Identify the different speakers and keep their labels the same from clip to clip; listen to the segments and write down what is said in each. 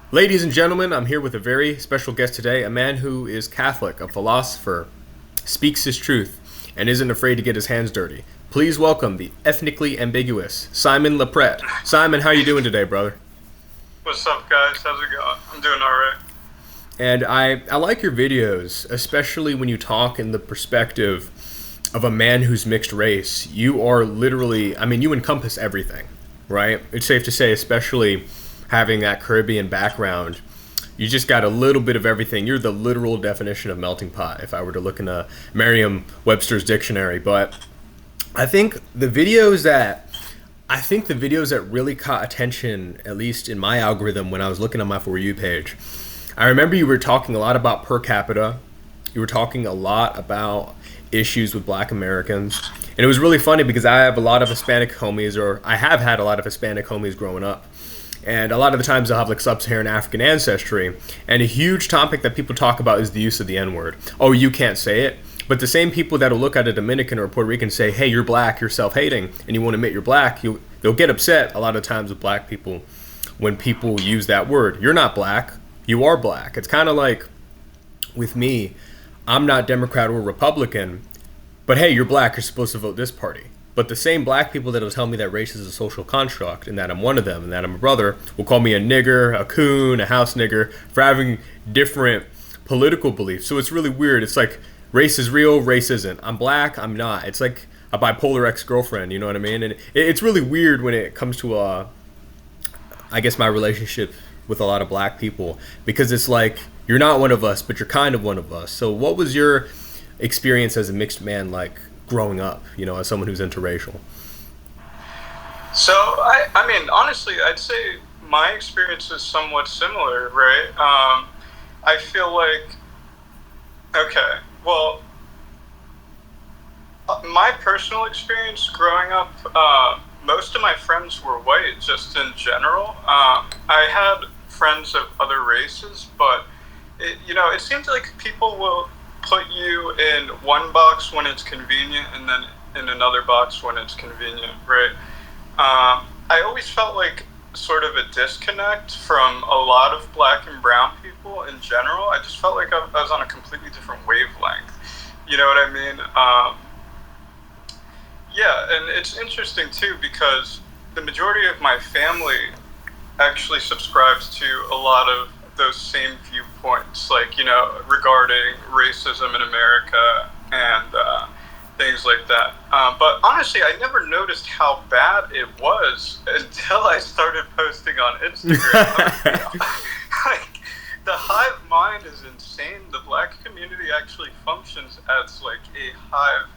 Speaker 1: Ladies and gentlemen, I'm here with a very special guest today, a man who is Catholic, a philosopher, speaks his truth, and isn't afraid to get his hands dirty. Please welcome the ethnically ambiguous Simon Lepret. Simon, how are you doing today, brother?
Speaker 2: What's up, guys? How's it going? I'm doing alright.
Speaker 1: And I like your videos, especially when you talk in the perspective of a man who's mixed race. You are literally, you encompass everything, right? It's safe to say, especially having that Caribbean background, you just got a little bit of everything. You're the literal definition of melting pot if I were to look in a Merriam-Webster's dictionary. But I think the videos that really caught attention, at least in my algorithm when I was looking on my For You page, I remember you were talking a lot about per capita. You were talking a lot about issues with Black Americans. And it was really funny because I have a lot of Hispanic homies, or I have had a lot of Hispanic homies growing up. And a lot of the times they'll have like sub-Saharan African ancestry. And a huge topic that people talk about is the use of the N-word. Oh, you can't say it. But the same people that'll look at a Dominican or a Puerto Rican and say, hey, you're black, you're self-hating, and you won't admit you're black, they'll get upset a lot of times with black people when people use that word. You're not black, you are black. It's kind of like with me, I'm not Democrat or Republican, but hey, you're black, you're supposed to vote this party. But the same black people that'll tell me that race is a social construct and that I'm one of them and that I'm a brother will call me a nigger, a coon, a house nigger for having different political beliefs. So it's really weird. It's like race is real, race isn't. I'm black, I'm not. It's like a bipolar ex-girlfriend, you know what I mean? And it's really weird when it comes to, my relationship with a lot of black people, because it's like you're not one of us, but you're kind of one of us. So what was your experience as a mixed man like growing up, as someone who's interracial?
Speaker 2: So, honestly, I'd say my experience is somewhat similar, right? I feel like, okay, well, my personal experience growing up, most of my friends were white, just in general. I had friends of other races, but, it seemed like people will put you in one box when it's convenient and then in another box when it's convenient, right? I always felt like sort of a disconnect from a lot of black and brown people in general. I just felt like I was on a completely different wavelength. You know what I mean? Yeah, and it's interesting too because the majority of my family actually subscribes to a lot of those same viewpoints, like, regarding racism in America and things like that. But honestly, I never noticed how bad it was until I started posting on Instagram. Like, the hive mind is insane. The black community actually functions as like a hive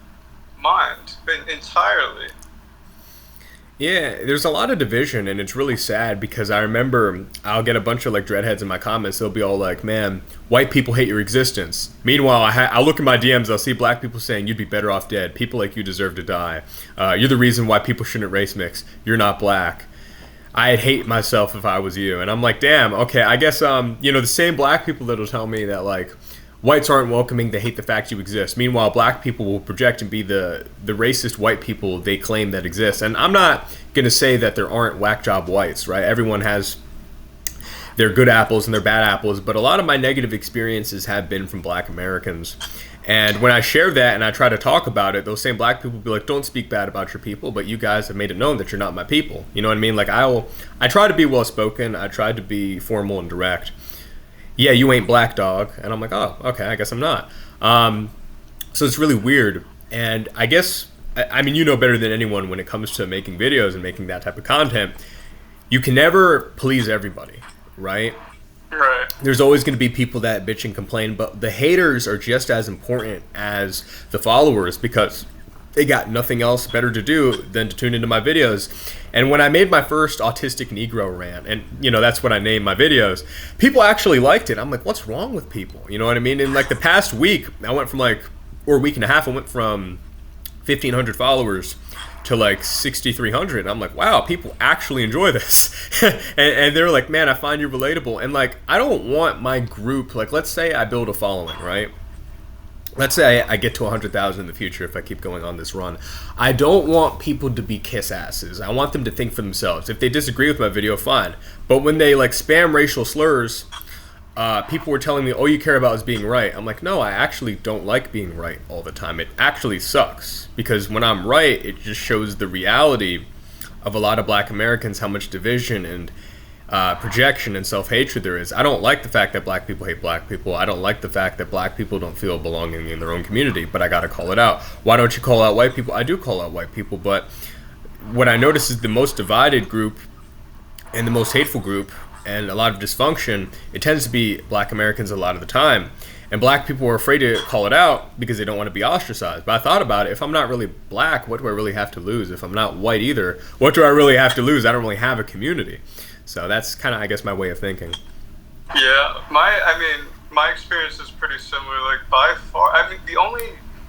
Speaker 2: mind entirely.
Speaker 1: Yeah, there's a lot of division, and it's really sad because I remember I'll get a bunch of like dreadheads in my comments. They'll be all like, "Man, white people hate your existence." Meanwhile, I'll look in my DMs. I'll see black people saying, "You'd be better off dead. People like you deserve to die. You're the reason why people shouldn't race mix. You're not black. I'd hate myself if I was you." And I'm like, "Damn, okay. I guess the same black people that'll tell me that like whites aren't welcoming, they hate the fact you exist. Meanwhile, black people will project and be the racist white people they claim that exist." And I'm not going to say that there aren't whack job whites, right? Everyone has their good apples and their bad apples, but a lot of my negative experiences have been from black Americans. And when I share that and I try to talk about it, those same black people will be like, "Don't speak bad about your people, but you guys have made it known that you're not my people." You know what I mean? Like I try to be well spoken, I try to be formal and direct. "Yeah, you ain't black, dog." And I'm like, "Oh, okay, I guess I'm not." So it's really weird. And I guess, you know better than anyone when it comes to making videos and making that type of content, you can never please everybody, right?
Speaker 2: Right.
Speaker 1: There's always going to be people that bitch and complain, but the haters are just as important as the followers because they got nothing else better to do than to tune into my videos. And when I made my first autistic Negro rant, and that's what I named my videos, people actually liked it. I'm like, what's wrong with people? You know what I mean? In like the past week, I went from or week and a half, I went from 1,500 followers to like 6,300. I'm like, wow, people actually enjoy this. and they're like, "Man, I find you relatable." And like, I don't want my group, like, let's say I build a following, right? let's say I get to 100,000 in the future if I keep going on this run. I don't want people to be kiss asses. I want them to think for themselves. If they disagree with my video, fine. But when they like spam racial slurs, people were telling me, all you care about is being right. I'm like, no, I actually don't like being right all the time. It actually sucks, because when I'm right, it just shows the reality of a lot of black Americans, how much division and projection and self-hatred there is. I don't like the fact that black people hate black people. I don't like the fact that black people don't feel belonging in their own community, but I gotta call it out. Why don't you call out white people? I do call out white people, but what I notice is the most divided group and the most hateful group and a lot of dysfunction, it tends to be black Americans a lot of the time. And black people are afraid to call it out because they don't want to be ostracized. But I thought about it. If I'm not really black, what do I really have to lose? If I'm not white either, what do I really have to lose? I don't really have a community. So that's kind of, I guess, my way of thinking.
Speaker 2: Yeah, my experience is pretty similar. Like, by far, the only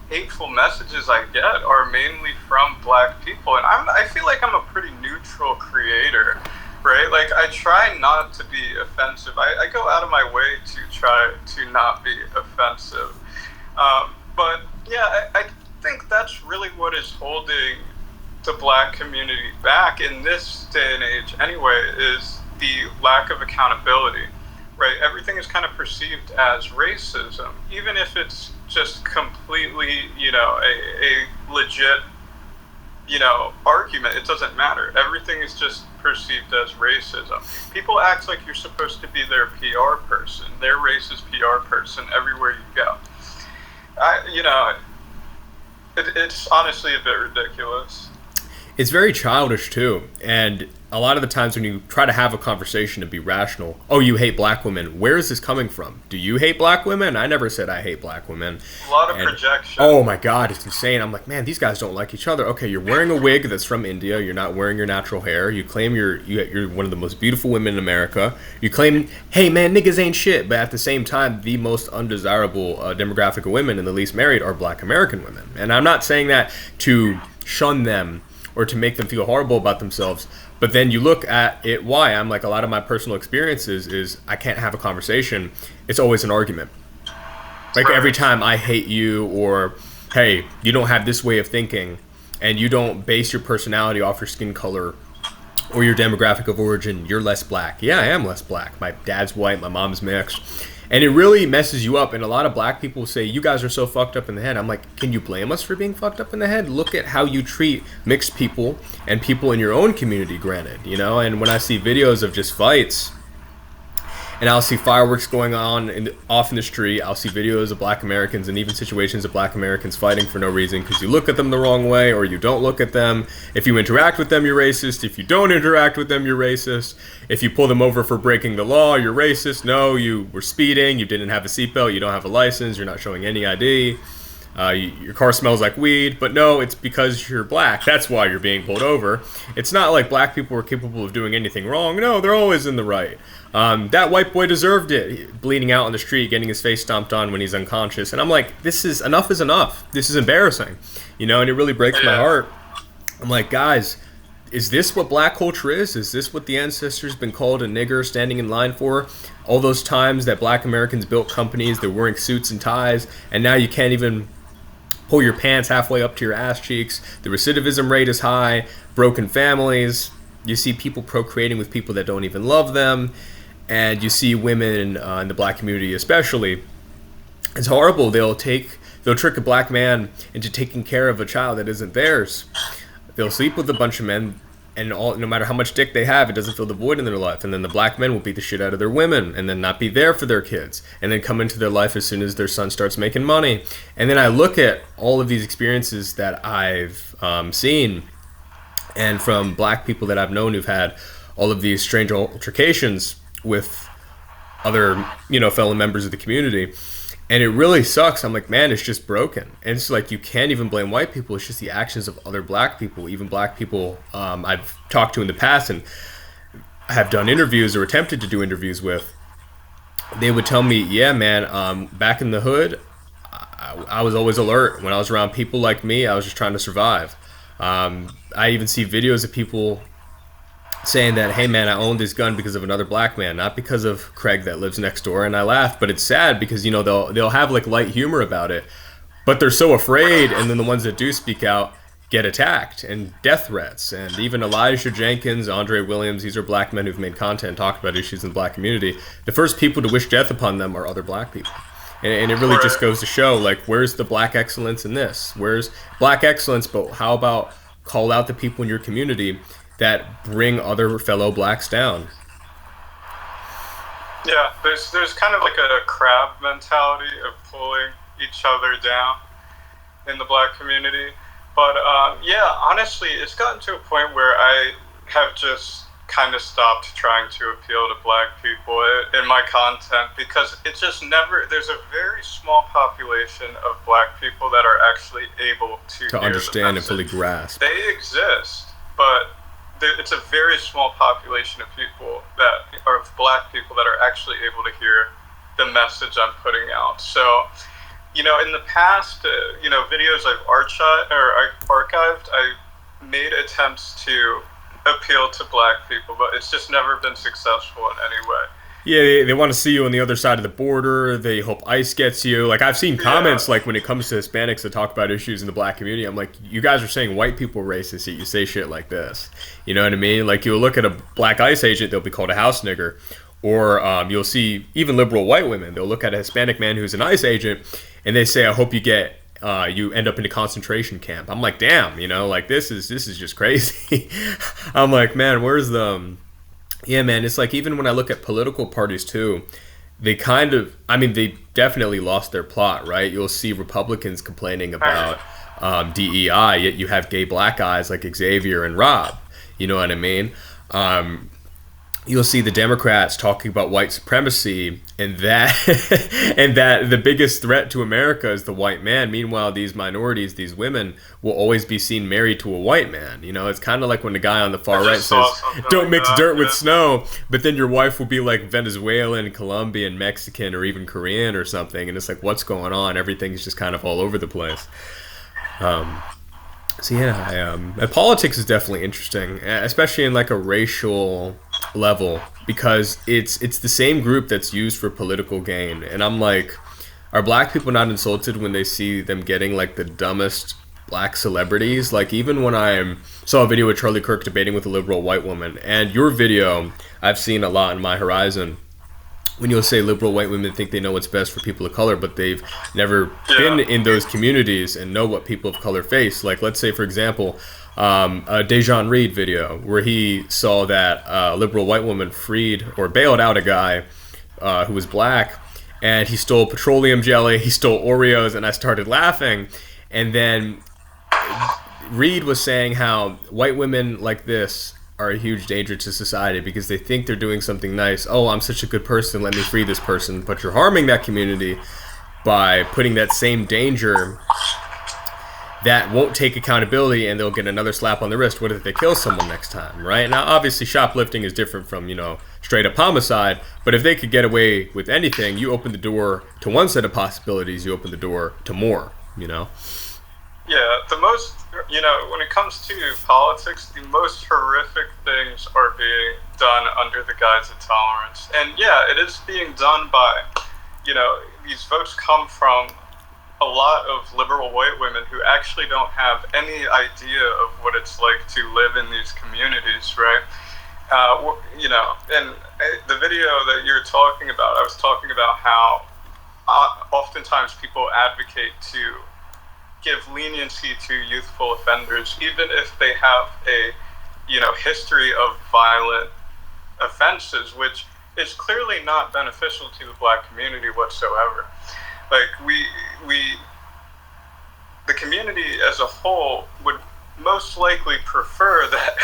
Speaker 2: hateful messages I get are mainly from black people, and I feel like I'm a pretty neutral creator, right? Like, I try not to be offensive. I go out of my way to try to not be offensive. But yeah, I think that's really what is holding the black community back in this day and age anyway, is the lack of accountability, right? Everything is kind of perceived as racism, even if it's just completely, a legit, argument. It doesn't matter. Everything is just perceived as racism. People act like you're supposed to be their PR person, their racist PR person everywhere you go. It's honestly a bit ridiculous.
Speaker 1: It's very childish too, and a lot of the times when you try to have a conversation and be rational, oh, you hate black women, where is this coming from? Do you hate black women? I never said I hate black women.
Speaker 2: A lot of projection.
Speaker 1: Oh my god, it's insane. I'm like, man, these guys don't like each other. Okay, you're wearing a wig that's from India, you're not wearing your natural hair, you claim you're one of the most beautiful women in America, you claim, hey man, niggas ain't shit, but at the same time, the most undesirable demographic of women and the least married are black American women. And I'm not saying that to shun them or to make them feel horrible about themselves. But then you look at it, why? I'm like, a lot of my personal experiences is I can't have a conversation. It's always an argument. Like every time I hate you, or, hey, you don't have this way of thinking, and you don't base your personality off your skin color or your demographic of origin, you're less black. Yeah, I am less black. My dad's white, my mom's mixed. And it really messes you up. And a lot of black people say, you guys are so fucked up in the head. I'm like, can you blame us for being fucked up in the head? Look at how you treat mixed people and people in your own community, granted, And when I see videos of just fights, and I'll see fireworks going on off in the street, I'll see videos of black Americans and even situations of black Americans fighting for no reason because you look at them the wrong way or you don't look at them. If you interact with them, you're racist. If you don't interact with them, you're racist. If you pull them over for breaking the law, you're racist. No, you were speeding, you didn't have a seatbelt, you don't have a license, you're not showing any ID. Your car smells like weed, but no, it's because you're black. That's why you're being pulled over. It's not like black people are capable of doing anything wrong. No, they're always in the right. That white boy deserved it, bleeding out on the street, getting his face stomped on when he's unconscious. And I'm like, enough is enough. This is embarrassing, and it really breaks my heart. I'm like, guys, is this what black culture is? Is this what the ancestors been called a nigger standing in line for? All those times that black Americans built companies, they're wearing suits and ties, and now you can't even pull your pants halfway up to your ass cheeks. The recidivism rate is high, broken families. You see people procreating with people that don't even love them. And you see women in the black community especially. It's horrible. They'll trick a black man into taking care of a child that isn't theirs. They'll sleep with a bunch of men, and no matter how much dick they have, it doesn't fill the void in their life. And then the black men will beat the shit out of their women and then not be there for their kids, and then come into their life as soon as their son starts making money. And then I look at all of these experiences that I've seen, and from black people that I've known who've had all of these strange altercations with other, fellow members of the community. And it really sucks. I'm like, man, it's just broken. And it's like, you can't even blame white people. It's just the actions of other black people, even black people I've talked to in the past and have done interviews or attempted to do interviews with. They would tell me, yeah, man, back in the hood, I was always alert. When I was around people like me, I was just trying to survive. I even see videos of people saying that, hey man, I owned this gun because of another black man, not because of Craig that lives next door. And I laugh, but it's sad because they'll have like light humor about it, but they're so afraid, and then the ones that do speak out get attacked and death threats. And even Elijah Jenkins, Andre Williams, these are black men who've made content, talked about issues in the black community. The first people to wish death upon them are other black people. And it really just goes to show, like, where's the black excellence in this? Where's black excellence, but how about call out the people in your community that bring other fellow blacks down?
Speaker 2: Yeah, there's kind of like a crab mentality of pulling each other down in the black community. But yeah, honestly, it's gotten to a point where I have just kind of stopped trying to appeal to black people in my content, because it just never, there's a very small population of black people that are actually able to
Speaker 1: understand and fully grasp.
Speaker 2: They exist, but it's a very small population of people that are black people that are actually able to hear the message I'm putting out. So, you know, in the past, you know, videos I've archived, I made attempts to appeal to black people, but it's just never been successful in any way.
Speaker 1: Yeah, they want to see you on the other side of the border. They hope ICE gets you. Like, I've seen comments, like, when it comes to Hispanics that talk about issues in the black community, I'm like, you guys are saying white people are racist, yet you say shit like this. You know what I mean? Like, you'll look at a black ICE agent, they'll be called a house nigger. Or you'll see even liberal white women, they'll look at a Hispanic man who's an ICE agent, and they say, I hope you end up in a concentration camp. I'm like, damn, you know, like, this is just crazy. I'm like, man, where's the... Yeah, man, it's like, even when I look at political parties too, they kind of, I mean, they definitely lost their plot, right? You'll see Republicans complaining about DEI, yet you have gay black guys like Xavier and Rob. You know what I mean? You'll see the Democrats talking about white supremacy, and that and that the biggest threat to America is the white man. Meanwhile, these minorities, these women, will always be seen married to a white man. You know, it's kind of like when the guy on the far right says, "Don't mix dirt with snow," but then your wife will be like Venezuelan, Colombian, Mexican, or even Korean or something, and it's like, what's going on? Everything's just kind of all over the place. So yeah, politics is definitely interesting, especially in like a racial level, because it's the same group that's used for political gain. And I'm like, are black people not insulted when they see them getting like the dumbest black celebrities? Like, even when I saw a video with Charlie Kirk debating with a liberal white woman, and your video I've seen a lot in my horizon, when you'll say liberal white women think they know what's best for people of color, but they've never been in those communities and know what people of color face. Like, let's say, for example, a Dejan Reed video where he saw that a liberal white woman freed or bailed out a guy who was black, and he stole petroleum jelly, he stole Oreos, and I started laughing. And then Reed was saying how white women like this are a huge danger to society because they think they're doing something nice. Oh, I'm such a good person, let me free this person. But you're harming that community by putting that same danger that won't take accountability, and they'll get another slap on the wrist. What if they kill someone next time, right? Now, obviously, shoplifting is different from, you know, straight up homicide, but if they could get away with anything, you open the door to one set of possibilities, you open the door to more, you know?
Speaker 2: Yeah, the most, you know, when it comes to politics, the most horrific things are being done under the guise of tolerance. And yeah, it is being done by, you know, these folks come from a lot of liberal white women who actually don't have any idea of what it's like to live in these communities, right? You know, and the video that you're talking about, I was talking about how oftentimes people advocate to give leniency to youthful offenders, even if they have a, you know, history of violent offenses, which is clearly not beneficial to the black community whatsoever. Like, the community as a whole would most likely prefer that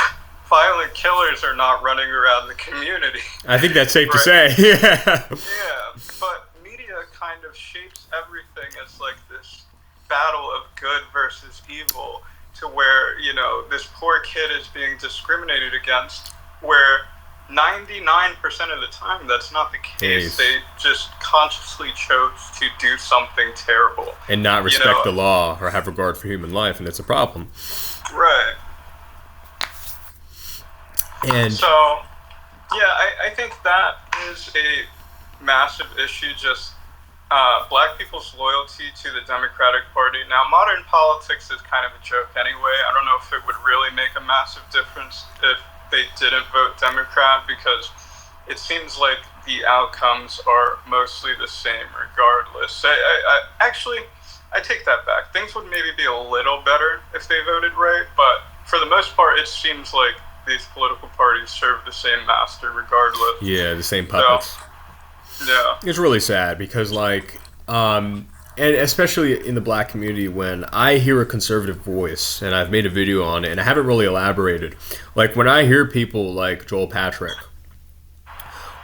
Speaker 2: violent killers are not running around the community.
Speaker 1: I think that's safe to say. Yeah.
Speaker 2: Yeah, but media kind of shapes everything as like this battle of good versus evil, to where, you know, this poor kid is being discriminated against, where 99% of the time that's not the case. They just consciously chose to do something terrible
Speaker 1: and not respect the law or have regard for human life, and it's a problem.
Speaker 2: Right.
Speaker 1: And
Speaker 2: so, yeah, I think that is a massive issue, just black people's loyalty to the Democratic Party. Now, modern politics is kind of a joke anyway. I don't know if it would really make a massive difference if they didn't vote Democrat, because it seems like the outcomes are mostly the same regardless. I take that back. Things would maybe be a little better if they voted right, but for the most part, it seems like these political parties serve the same master regardless.
Speaker 1: Yeah, the same puppets.
Speaker 2: So, yeah.
Speaker 1: It's really sad because, like, and especially in the black community, when I hear a conservative voice, and I've made a video on it, and I haven't really elaborated, like, when I hear people like Joel Patrick,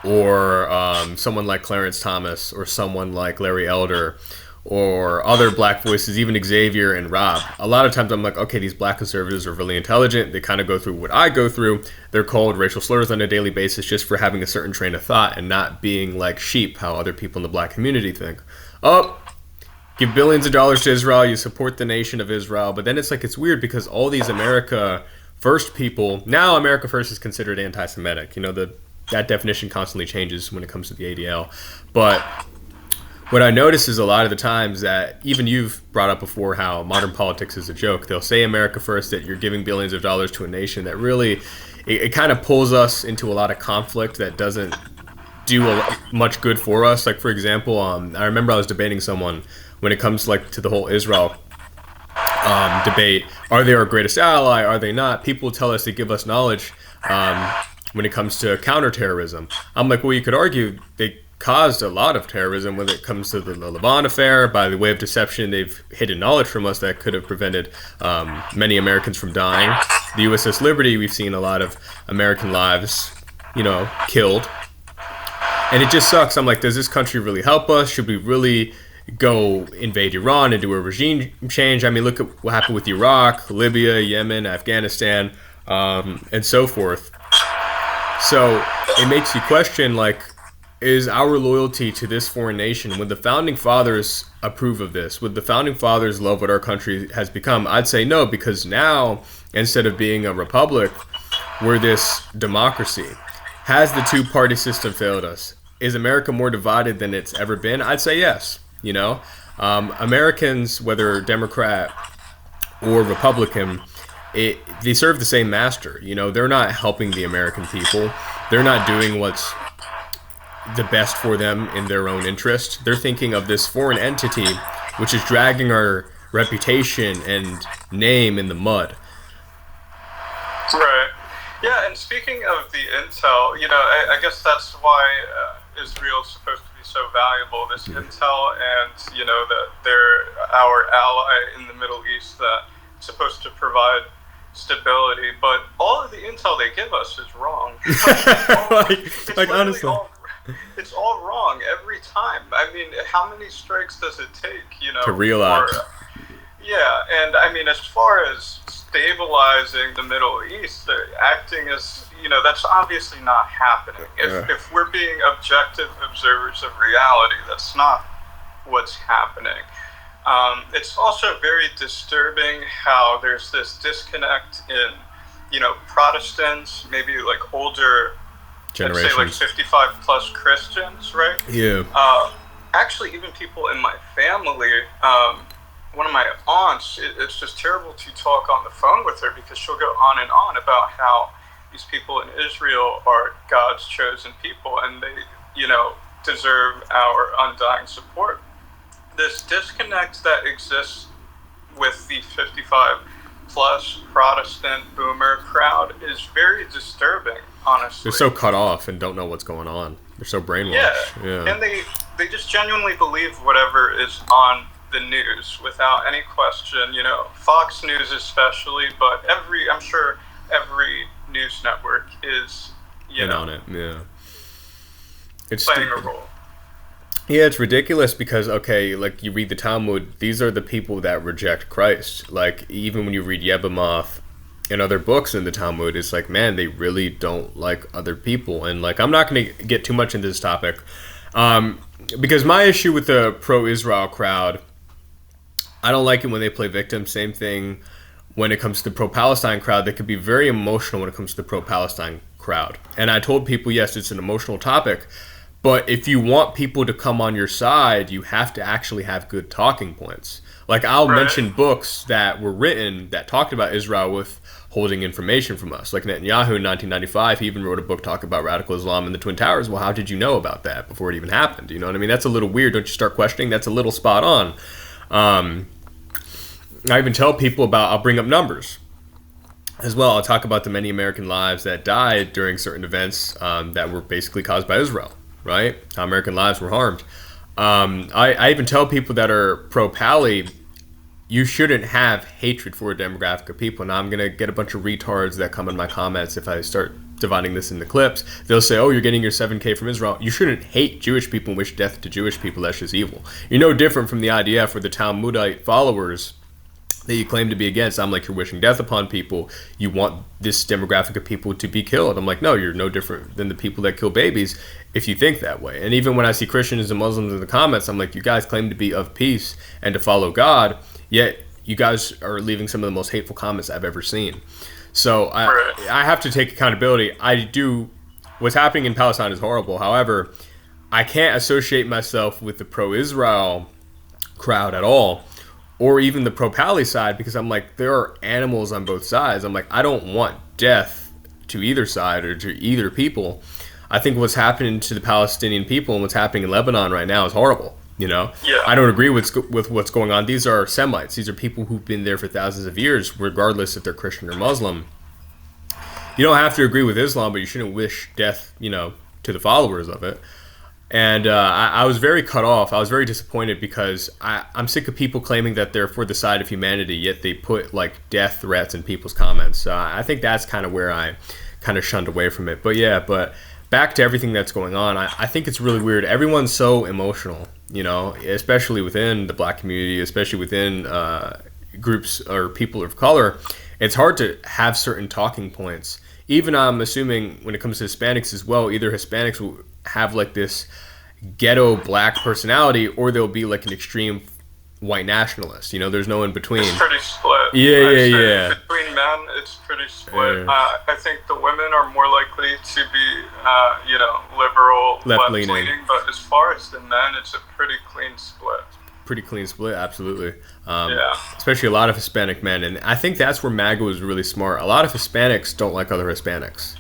Speaker 1: or someone like Clarence Thomas, or someone like Larry Elder, or other black voices, even Xavier and Rob, a lot of times I'm like, okay, these black conservatives are really intelligent. They kind of go through what I go through. They're called racial slurs on a daily basis just for having a certain train of thought and not being like sheep, how other people in the black community think. Oh, give billions of dollars to Israel, you support the nation of Israel. But then it's like, it's weird because all these America First people, now America First is considered anti-Semitic. You know, that definition constantly changes when it comes to the ADL. But what I notice is a lot of the times that, even you've brought up before how modern politics is a joke. They'll say America First, that you're giving billions of dollars to a nation that really, it kind of pulls us into a lot of conflict that doesn't do much good for us. Like, for example, I remember I was debating someone when it comes like to the whole Israel debate. Are they our greatest ally? Are they not? People tell us they give us knowledge when it comes to counterterrorism. I'm like, well, you could argue they caused a lot of terrorism when it comes to the Levant affair. By the way of deception, they've hidden knowledge from us that could have prevented many Americans from dying. The USS Liberty, we've seen a lot of American lives, killed. And it just sucks. I'm like, does this country really help us? Should we really go invade Iran and do a regime change? I mean, look at what happened with Iraq, Libya, Yemen, Afghanistan, and so forth. So it makes you question, like, is our loyalty to this foreign nation, would the founding fathers approve of this? Would the founding fathers love what our country has become? I'd say no, because now, instead of being a republic, we're this democracy. Has the two-party system failed us? Is America more divided than it's ever been? I'd say yes. Americans, whether Democrat or Republican, they serve the same master. They're not helping the American people. They're not doing what's the best for them in their own interest. They're thinking of this foreign entity which is dragging our reputation and name in the mud.
Speaker 2: Right. Yeah, and speaking of the intel, I guess that's why Israel's supposed to be so valuable, this intel, and, that they're our ally in the Middle East that's supposed to provide stability, but all of the intel they give us is wrong.
Speaker 1: like honestly.
Speaker 2: It's all wrong every time. I mean, how many strikes does it take,
Speaker 1: to realize?
Speaker 2: Yeah, and I mean, as far as stabilizing the Middle East, acting as, that's obviously not happening. If we're being objective observers of reality, that's not what's happening. It's also very disturbing how there's this disconnect in, Protestants, maybe like older,
Speaker 1: generations.
Speaker 2: I'd say like 55 plus Christians, right?
Speaker 1: Yeah.
Speaker 2: Actually, even people in my family, one of my aunts, it's just terrible to talk on the phone with her because she'll go on and on about how these people in Israel are God's chosen people and they, deserve our undying support. This disconnect that exists with the 55 plus Protestant boomer crowd is very disturbing, honestly.
Speaker 1: They're so cut off and don't know what's going on. They're so brainwashed. Yeah.
Speaker 2: And they just genuinely believe whatever is on the news without any question. Fox News especially, but I'm sure every news network is,
Speaker 1: on it. Yeah. It's
Speaker 2: playing a role.
Speaker 1: Yeah, it's ridiculous because, okay, like you read the Talmud, these are the people that reject Christ. Like, even when you read Yevamot and other books in the Talmud, it's like, man, they really don't like other people. And, like, I'm not going to get too much into this topic because my issue with the pro-Israel crowd, I don't like it when they play victim. Same thing when it comes to the pro-Palestine crowd. They could be very emotional when it comes to the pro-Palestine crowd. And I told people, yes, it's an emotional topic, But if you want people to come on your side, you have to actually have good talking points. Like, I'll mention books that were written that talked about Israel with holding information from us. Like Netanyahu in 1995, he even wrote a book talking about radical Islam and the Twin Towers. Well, how did you know about that before it even happened? You know what I mean? That's a little weird. Don't you start questioning? That's a little spot on. I even tell people I'll bring up numbers as well. I'll talk about the many American lives that died during certain events that were basically caused by Israel, right? How American lives were harmed. I even tell people that are pro-Pally, you shouldn't have hatred for a demographic of people. Now, I'm going to get a bunch of retards that come in my comments if I start dividing this into clips. They'll say, oh, you're getting your 7K from Israel. You shouldn't hate Jewish people and wish death to Jewish people. That's just evil. You're no different from the IDF or the Talmudite followers that you claim to be against. I'm like, you're wishing death upon people. You want this demographic of people to be killed. I'm like, no, you're no different than the people that kill babies if you think that way. And even when I see Christians and Muslims in the comments, I'm like, you guys claim to be of peace and to follow God, yet you guys are leaving some of the most hateful comments I've ever seen. So I have to take accountability. What's happening in Palestine is horrible. However, I can't associate myself with the pro-Israel crowd at all, or even the pro-Pally side, because I'm like, there are animals on both sides. I'm like, I don't want death to either side or to either people. I think what's happening to the Palestinian people and what's happening in Lebanon right now is horrible. You know, I don't agree with what's going on. These are Semites. These are people who've been there for thousands of years, regardless if they're Christian or Muslim. You don't have to agree with Islam, but you shouldn't wish death, to the followers of it. And I was very cut off. I was very disappointed because I'm sick of people claiming that they're for the side of humanity, yet they put like death threats in people's comments. So I think that's kind of where I kind of shunned away from it. But back to everything that's going on, I think it's really weird. Everyone's so emotional, especially within the black community, especially within groups or people of color. It's hard to have certain talking points. Even I'm assuming when it comes to Hispanics as well, either Hispanics will have like this ghetto black personality, or they'll be like an extreme white nationalist. There's no in between. It's
Speaker 2: pretty split.
Speaker 1: Yeah.
Speaker 2: Between men, it's pretty split. I think the women are more likely to be, liberal, left-leaning. But as far as the men, it's a pretty clean split.
Speaker 1: Absolutely. Especially a lot of Hispanic men, and I think that's where MAGA was really smart. A lot of Hispanics don't like other Hispanics.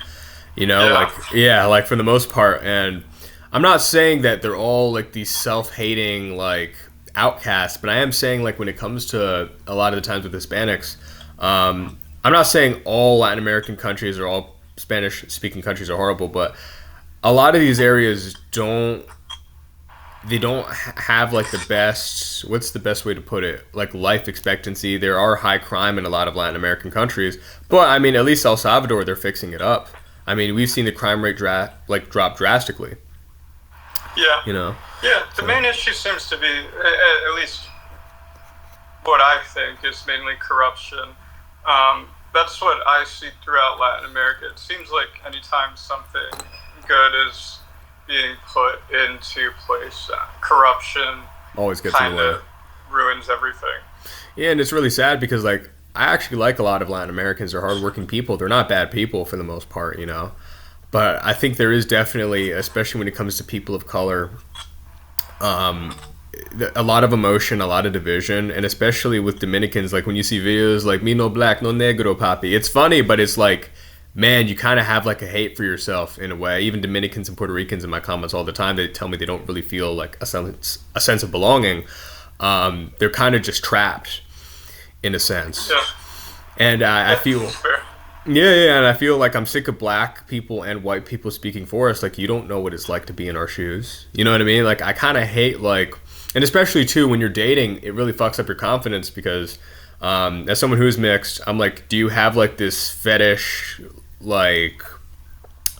Speaker 1: Like for the most part. And I'm not saying that they're all like these self-hating like outcasts, but I am saying like when it comes to a lot of the times with Hispanics, I'm not saying all Latin American countries or all Spanish-speaking countries are horrible, but a lot of these areas don't have like the best, what's the best way to put it, like life expectancy. There are high crime in a lot of Latin American countries, but I mean, at least El Salvador, they're fixing it up. I mean, we've seen the crime rate drop drastically.
Speaker 2: The main issue seems to be, at least what I think, is mainly corruption. That's what I see throughout Latin America. It seems like anytime something good is being put into place, corruption
Speaker 1: always gets in the way.
Speaker 2: Kind of ruins everything.
Speaker 1: Yeah, and it's really sad because like I actually like a lot of Latin Americans. They're hardworking people. They're not bad people for the most part, But I think there is definitely, especially when it comes to people of color, a lot of emotion, a lot of division, and especially with Dominicans, like when you see videos like "Me no black, no negro, papi," it's funny, but it's like, man, you kind of have like a hate for yourself in a way. Even Dominicans and Puerto Ricans in my comments all the time, they tell me they don't really feel like a sense of belonging. They're kind of just trapped in a sense.
Speaker 2: Yeah.
Speaker 1: And I feel... and I feel like I'm sick of black people and white people speaking for us. Like, you don't know what it's like to be in our shoes. You know what I mean? Like, I kind of hate, like... And especially, too, when you're dating, it really fucks up your confidence because as someone who's mixed, I'm like, do you have, like, this fetish, like,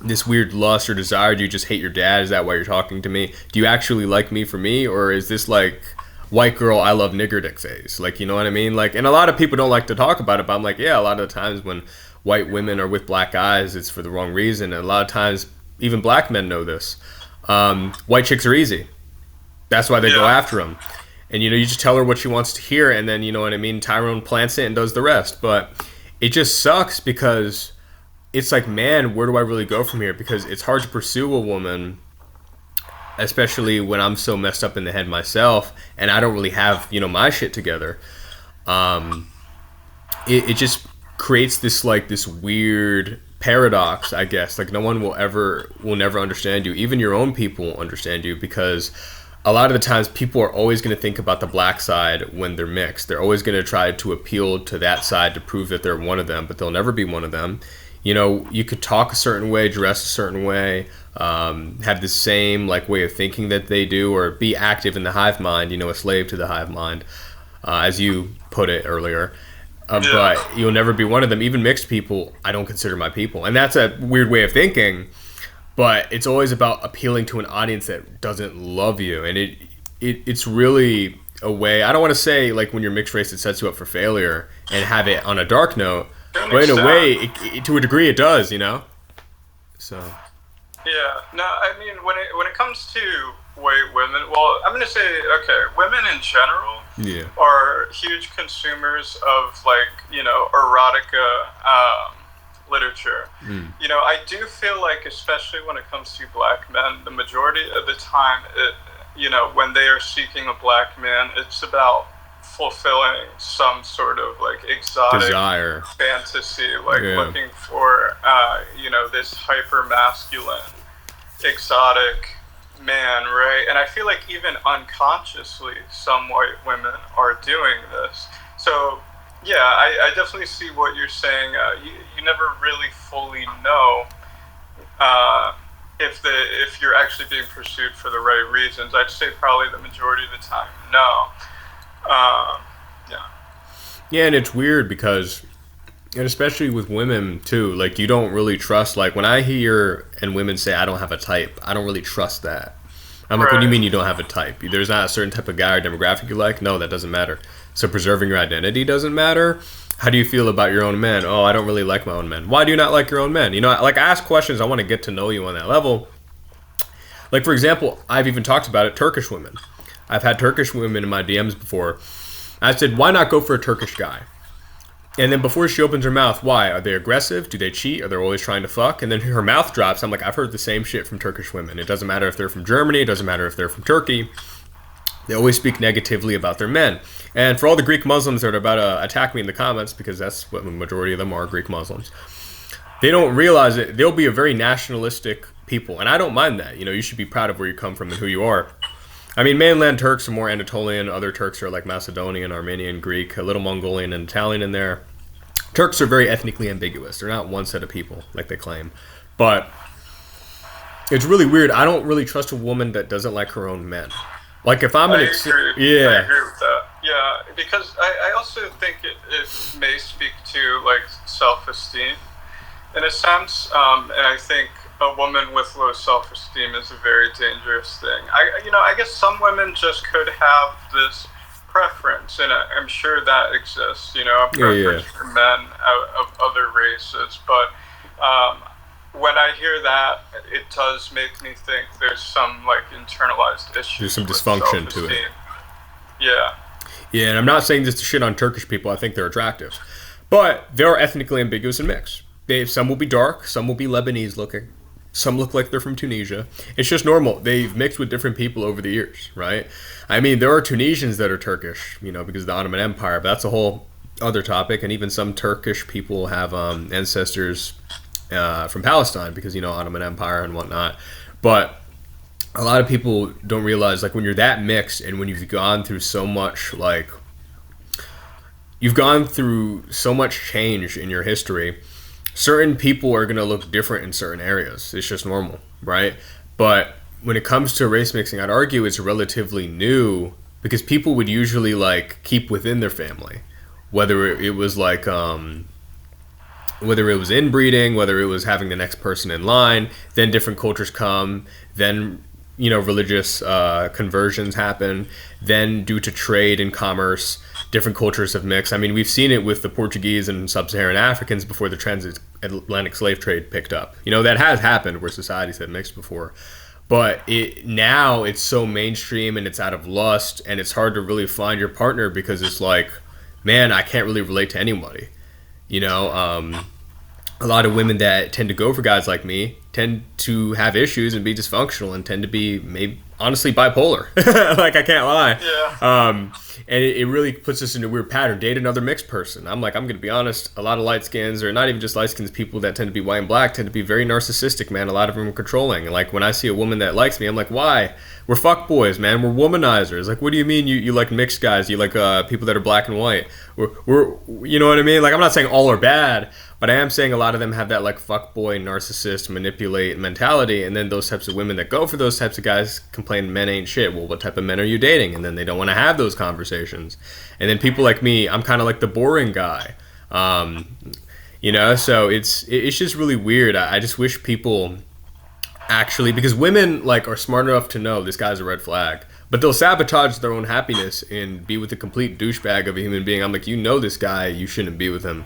Speaker 1: this weird lust or desire? Do you just hate your dad? Is that why you're talking to me? Do you actually like me for me? Or is this, like... white girl, I love nigger dick phase? Like, you know what I mean? Like, and a lot of people don't like to talk about it, but I'm like, yeah, a lot of the times when white women are with black guys, it's for the wrong reason. And a lot of times, even black men know this. White chicks are easy. That's why they go after them. And, you just tell her what she wants to hear, and then, you know what I mean, Tyrone plants it and does the rest. But it just sucks because it's like, man, where do I really go from here? Because it's hard to pursue a woman especially when I'm so messed up in the head myself and I don't really have, my shit together. Um, it just creates this weird paradox, I guess. Like no one will never understand you. Even your own people won't understand you because a lot of the times people are always going to think about the black side when they're mixed. They're always going to try to appeal to that side to prove that they're one of them, but they'll never be one of them. You could talk a certain way, dress a certain way, have the same like way of thinking that they do, or be active in the hive mind, a slave to the hive mind, as you put it earlier.
Speaker 2: Yeah.
Speaker 1: But you'll never be one of them. Even mixed people, I don't consider my people. And that's a weird way of thinking, but it's always about appealing to an audience that doesn't love you. And it's really a way, I don't want to say like when you're mixed race, it sets you up for failure and have it on a dark note, but in a way, to a degree, it does, So,
Speaker 2: Yeah, no, I mean when it comes to white women, well, I'm gonna say okay, women in general
Speaker 1: yeah.
Speaker 2: are huge consumers of erotica literature. I do feel like, especially when it comes to black men, the majority of the time, when they are seeking a black man, it's about fulfilling some sort of like exotic
Speaker 1: Desire.
Speaker 2: fantasy, like looking for this hyper masculine exotic man, right? And I feel like even unconsciously some white women are doing this. So yeah, I definitely see what you're saying. You never really fully know if you're actually being pursued for the right reasons. I'd say probably the majority of the time, no. Yeah.
Speaker 1: Yeah, and it's weird because, and especially with women too, like you don't really trust, like when I hear and women say, I don't have a type, I don't really trust that. I'm like, what do you mean you don't have a type? There's not a certain type of guy or demographic you like? No, that doesn't matter. So preserving your identity doesn't matter? How do you feel about your own men? Oh, I don't really like my own men. Why do you not like your own men? Like I ask questions, I want to get to know you on that level. Like for example, I've even talked about it, Turkish women. I've had Turkish women in my DMs before. I said, why not go for a Turkish guy? And then before she opens her mouth, why? Are they aggressive? Do they cheat? Are they always trying to fuck? And then her mouth drops. I'm like, I've heard the same shit from Turkish women. It doesn't matter if they're from Germany. It doesn't matter if they're from Turkey. They always speak negatively about their men. And for all the Greek Muslims that are about to attack me in the comments, because that's what the majority of them are, Greek Muslims, they don't realize it. They'll be a very nationalistic people. And I don't mind that. You should be proud of where you come from and who you are. I mean, mainland Turks are more Anatolian. Other Turks are like Macedonian, Armenian, Greek, a little Mongolian and Italian in there. Turks are very ethnically ambiguous. They're not one set of people like they claim. But it's really weird. I don't really trust a woman that doesn't like her own men. Like if I'm
Speaker 2: I
Speaker 1: an
Speaker 2: agree. I agree with that. Yeah, because I also think it may speak to like self-esteem in a sense, and I think a woman with low self-esteem is a very dangerous thing. I guess some women just could have this preference, and I'm sure that exists. A preference for men of other races, but when I hear that, it does make me think there's some like internalized issue.
Speaker 1: There's some dysfunction to it.
Speaker 2: Yeah.
Speaker 1: Yeah, and I'm not saying this to shit on Turkish people. I think they're attractive, but they're ethnically ambiguous and mixed. Some will be dark, some will be Lebanese looking. Some look like they're from Tunisia. It's just normal. They've mixed with different people over the years, right? I mean, there are Tunisians that are Turkish, because of the Ottoman Empire, but that's a whole other topic. And even some Turkish people have ancestors from Palestine because, Ottoman Empire and whatnot. But a lot of people don't realize, like, when you're that mixed and when you've gone through so much, like, you've gone through so much change in your history, certain people are going to look different in certain areas. It's just normal, right? But when it comes to race mixing, I'd argue it's relatively new because people would usually like keep within their family, whether it was like whether it was inbreeding, whether it was having the next person in line. Then different cultures come, then religious conversions happen, then due to trade and commerce, different cultures have mixed. I mean, we've seen it with the Portuguese and sub-Saharan Africans before the transatlantic slave trade picked up. That has happened where societies had mixed before. But now it's so mainstream and it's out of lust and it's hard to really find your partner because it's like, man, I can't really relate to anybody. A lot of women that tend to go for guys like me tend to have issues and be dysfunctional and tend to be maybe honestly bipolar. Like, I can't lie.
Speaker 2: Yeah.
Speaker 1: And it really puts us in a weird pattern. Date another mixed person. I'm like, I'm going to be honest, a lot of light skins, or not even just light skins, people that tend to be white and black tend to be very narcissistic, man. A lot of them are controlling. Like, when I see a woman that likes me, I'm like, why? We're fuck boys, man. We're womanizers. Like, what do you mean you like mixed guys? You like people that are black and white? We're you know what I mean? Like, I'm not saying all are bad, but I am saying a lot of them have that like fuck boy, narcissist, manipulate mentality, and then those types of women that go for those types of guys complain men ain't shit. Well, what type of men are you dating? And then they don't want to have those conversations. And then people like me, I'm kind of like the boring guy. So it's just really weird. I just wish people actually, because women like are smart enough to know this guy's a red flag, but they'll sabotage their own happiness and be with a complete douchebag of a human being. I'm like, this guy, you shouldn't be with him,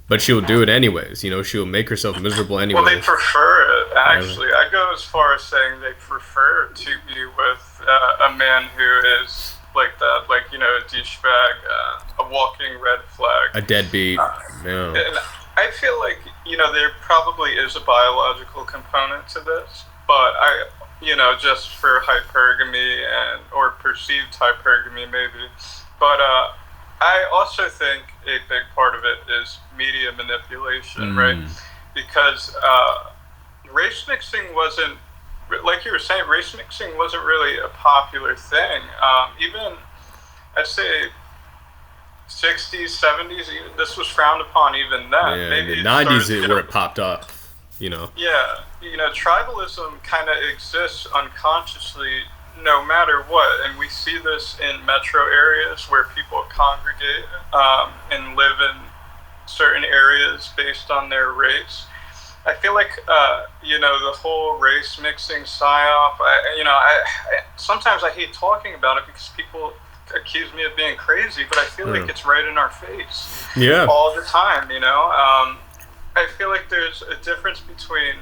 Speaker 1: but she'll do it anyways. She'll make herself miserable anyways.
Speaker 2: Well, they prefer it, actually. I go as far as saying they prefer to be with a man who is like that, like, a douchebag, a walking red flag,
Speaker 1: a deadbeat. Yeah.
Speaker 2: And I feel like, there probably is a biological component to this, but just for hypergamy or perceived hypergamy maybe. But I also think a big part of it is media manipulation, right? Because race mixing wasn't, like you were saying, race mixing wasn't really a popular thing. Even, I'd say, 60s, 70s, this was frowned upon even then.
Speaker 1: Yeah,
Speaker 2: maybe
Speaker 1: in the 90s where it popped up,
Speaker 2: Yeah, tribalism kind of exists unconsciously no matter what, and we see this in metro areas where people congregate and live in certain areas based on their race. I feel like, the whole race mixing psyop, sometimes I hate talking about it because people accuse me of being crazy, but I feel like it's right in our face all the time, I feel like there's a difference between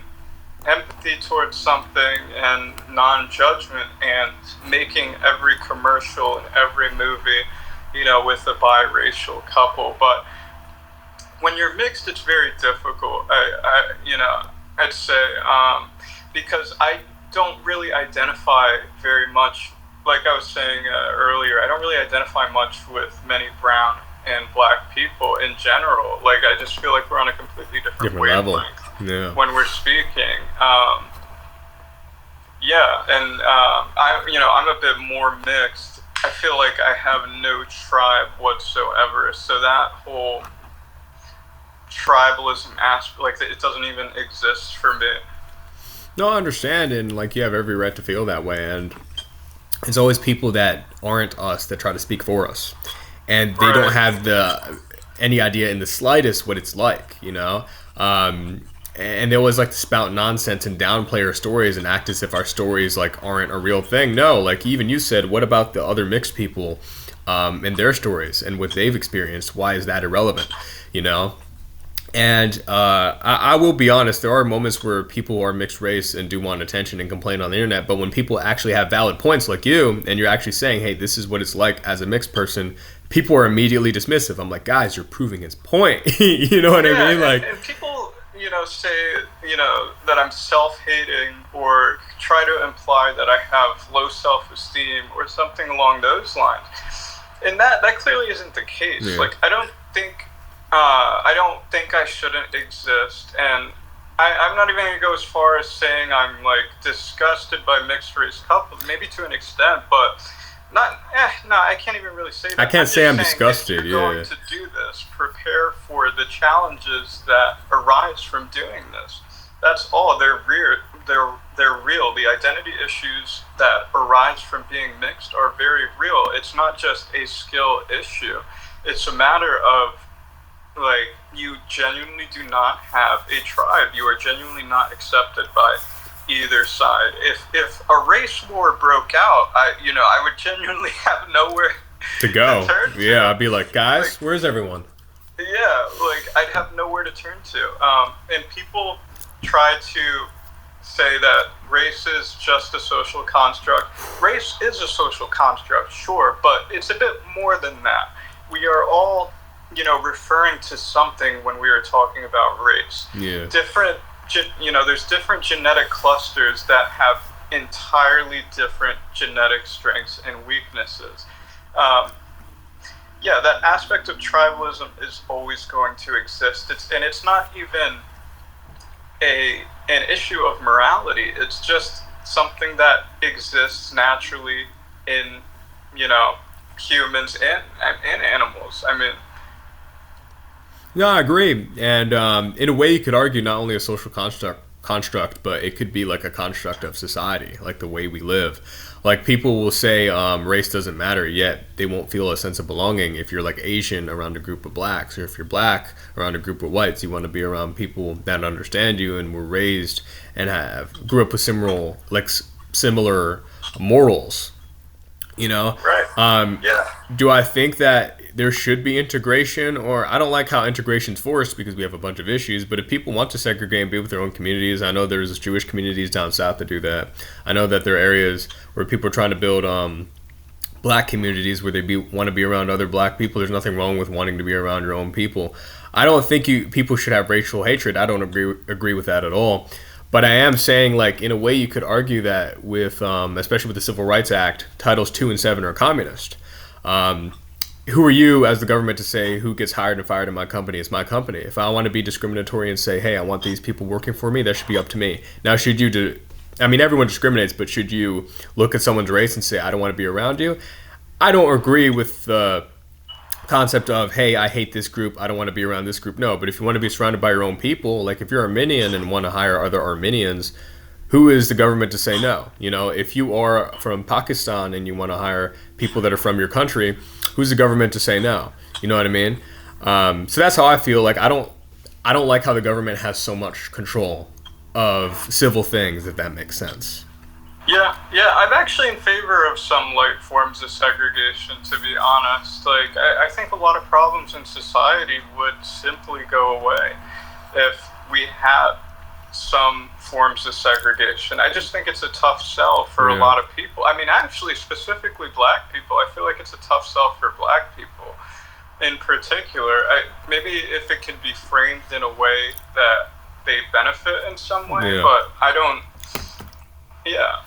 Speaker 2: empathy towards something and non-judgment and making every commercial and every movie, with a biracial couple. But when you're mixed, it's very difficult. I'd say, because I don't really identify very much, like I was saying earlier, I don't really identify much with many brown and black people in general. Like, I just feel like we're on a completely different
Speaker 1: level
Speaker 2: when we're speaking. I'm a bit more mixed. I feel like I have no tribe whatsoever. So that whole tribalism aspect, like, it doesn't even exist for me.
Speaker 1: No, I understand, and like you have every right to feel that way, and it's always people that aren't us that try to speak for us, and they don't have any idea in the slightest what it's like, and they always like to spout nonsense and downplay our stories and act as if our stories like aren't a real thing. No, like even you said, what about the other mixed people and their stories and what they've experienced? Why is that irrelevant? And I will be honest, there are moments where people are mixed race and do want attention and complain on the internet, but when people actually have valid points like you, and you're actually saying, hey, this is what it's like as a mixed person, people are immediately dismissive. I'm like, guys, you're proving his point. You know what I mean? Like,
Speaker 2: and people, say, that I'm self-hating or try to imply that I have low self-esteem or something along those lines. And that clearly isn't the case. Yeah. Like, I don't think I shouldn't exist, and I'm not even going to go as far as saying I'm, like, disgusted by mixed-race couples, maybe to an extent, but I can't even really say that.
Speaker 1: I can't say I'm disgusted,
Speaker 2: if you're going to do this, prepare for the challenges that arise from doing this. That's all. They're real. The identity issues that arise from being mixed are very real. It's not just a skill issue. It's a matter of, like, you genuinely do not have a tribe. You are genuinely not accepted by either side. If a race war broke out, I would genuinely have nowhere
Speaker 1: to go.
Speaker 2: To turn to.
Speaker 1: Yeah, I'd be like, guys, where's everyone?
Speaker 2: Yeah, like, I'd have nowhere to turn to. And people try to say that race is just a social construct. Race is a social construct, sure, but it's a bit more than that. We are all, referring to something when we are talking about race.
Speaker 1: Yeah.
Speaker 2: There's different genetic clusters that have entirely different genetic strengths and weaknesses. Um, yeah, that aspect of tribalism is always going to exist. It's not even an issue of morality. It's just something that exists naturally in, you know, humans and animals. I mean,
Speaker 1: Yeah, I agree. And in a way, you could argue not only a social construct, but it could be like a construct of society, like the way we live. Like people will say race doesn't matter, yet they won't feel a sense of belonging if you're like Asian around a group of blacks, or if you're black around a group of whites. You want to be around people that understand you and were raised and have grew up with similar morals. You know,
Speaker 2: right? Yeah,
Speaker 1: do I think that there should be integration? Or I don't like how integration's forced because we have a bunch of issues. But if people want to segregate and be with their own communities, I know there's Jewish communities down south that do that. I know that there are areas where people are trying to build black communities where want to be around other black people. There's nothing wrong with wanting to be around your own people. I don't think people should have racial hatred. I don't agree with that at all. But I am saying, like, in a way, you could argue that with, especially with the Civil Rights Act, Titles 2 and 7 are communist. Who are you as the government to say who gets hired and fired in my company? It's my company. If I want to be discriminatory and say, hey, I want these people working for me, that should be up to me. Now, I mean, everyone discriminates, but should you look at someone's race and say, I don't want to be around you? I don't agree with the concept of, hey, I hate this group, I don't want to be around this group. No, but if you want to be surrounded by your own people, like if you're Armenian and want to hire other Armenians, who is the government to say no? You know, if you are from Pakistan and you want to hire people that are from your country, who's the government to say no? You know what I mean? So that's how I feel. Like I don't like how the government has so much control of civil things, if that makes sense.
Speaker 2: yeah. I'm actually in favor of some light forms of segregation. To be honest, like I think a lot of problems in society would simply go away if we had some forms of segregation. I just think it's a tough sell for a lot of people. I mean, actually, specifically black people, I feel like it's a tough sell for black people in particular. Maybe if it can be framed in a way that they benefit in some way, but I don't. Yeah.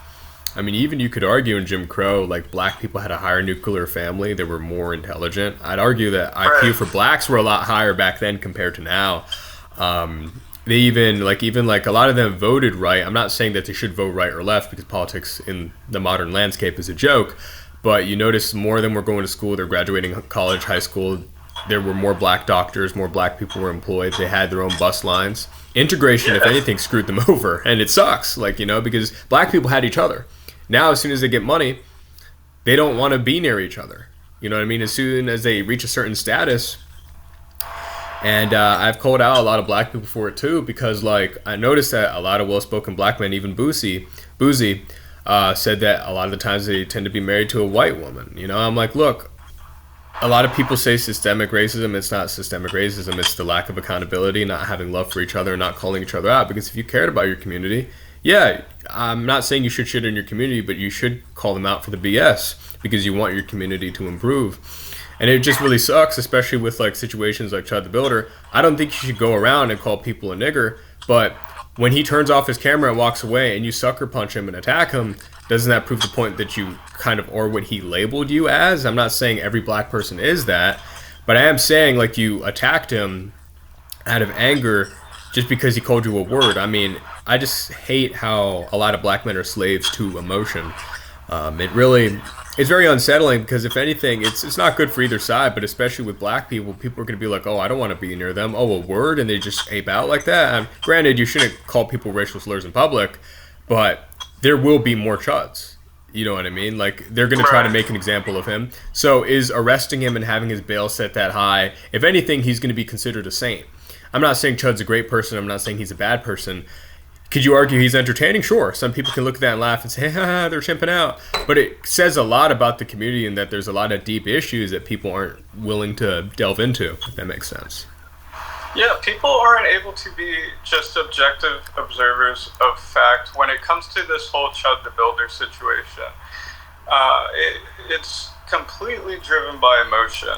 Speaker 1: I mean, even you could argue in Jim Crow, like black people had a higher nuclear family. They were more intelligent. I'd argue that IQ for blacks were a lot higher back then compared to now. They even like a lot of them voted right. I'm not saying that they should vote right or left because politics in the modern landscape is a joke. But you notice more of them were going to school. They're graduating college, high school. There were more black doctors, more black people were employed. They had their own bus lines. Integration, if anything, screwed them over. And it sucks, because black people had each other. Now, as soon as they get money, they don't want to be near each other. You know what I mean? As soon as they reach a certain status, and I've called out a lot of black people for it too, because I noticed that a lot of well-spoken black men, even Boozy, said that a lot of the times they tend to be married to a white woman. You know, I'm like, look, a lot of people say systemic racism. It's not systemic racism. It's the lack of accountability, not having love for each other, not calling each other out. Because if you cared about your community, yeah, I'm not saying you should shit in your community, but you should call them out for the BS because you want your community to improve. And it just really sucks, especially with situations like Chad the Builder. I don't think you should go around and call people a nigger, but when he turns off his camera and walks away and you sucker punch him and attack him, doesn't that prove the point that you kind of are what he labeled you as? I'm not saying every black person is that, but I am saying you attacked him out of anger just because he called you a word. I mean, I just hate how a lot of black men are slaves to emotion. It's very unsettling because if anything, it's not good for either side, but especially with black people are going to be like, oh, I don't want to be near them. Oh, a word, and they just ape out like that. Granted, you shouldn't call people racial slurs in public, but there will be more chuds. You know what I mean? They're going to try to make an example of him. So is arresting him and having his bail set that high, if anything, he's going to be considered a saint. I'm not saying Chud's a great person. I'm not saying he's a bad person. Could you argue he's entertaining? Sure. Some people can look at that and laugh and say, ha, they're chimping out. But it says a lot about the community and that there's a lot of deep issues that people aren't willing to delve into, if that makes sense.
Speaker 2: Yeah, people aren't able to be just objective observers of fact when it comes to this whole Chud the Builder situation. It's completely driven by emotion.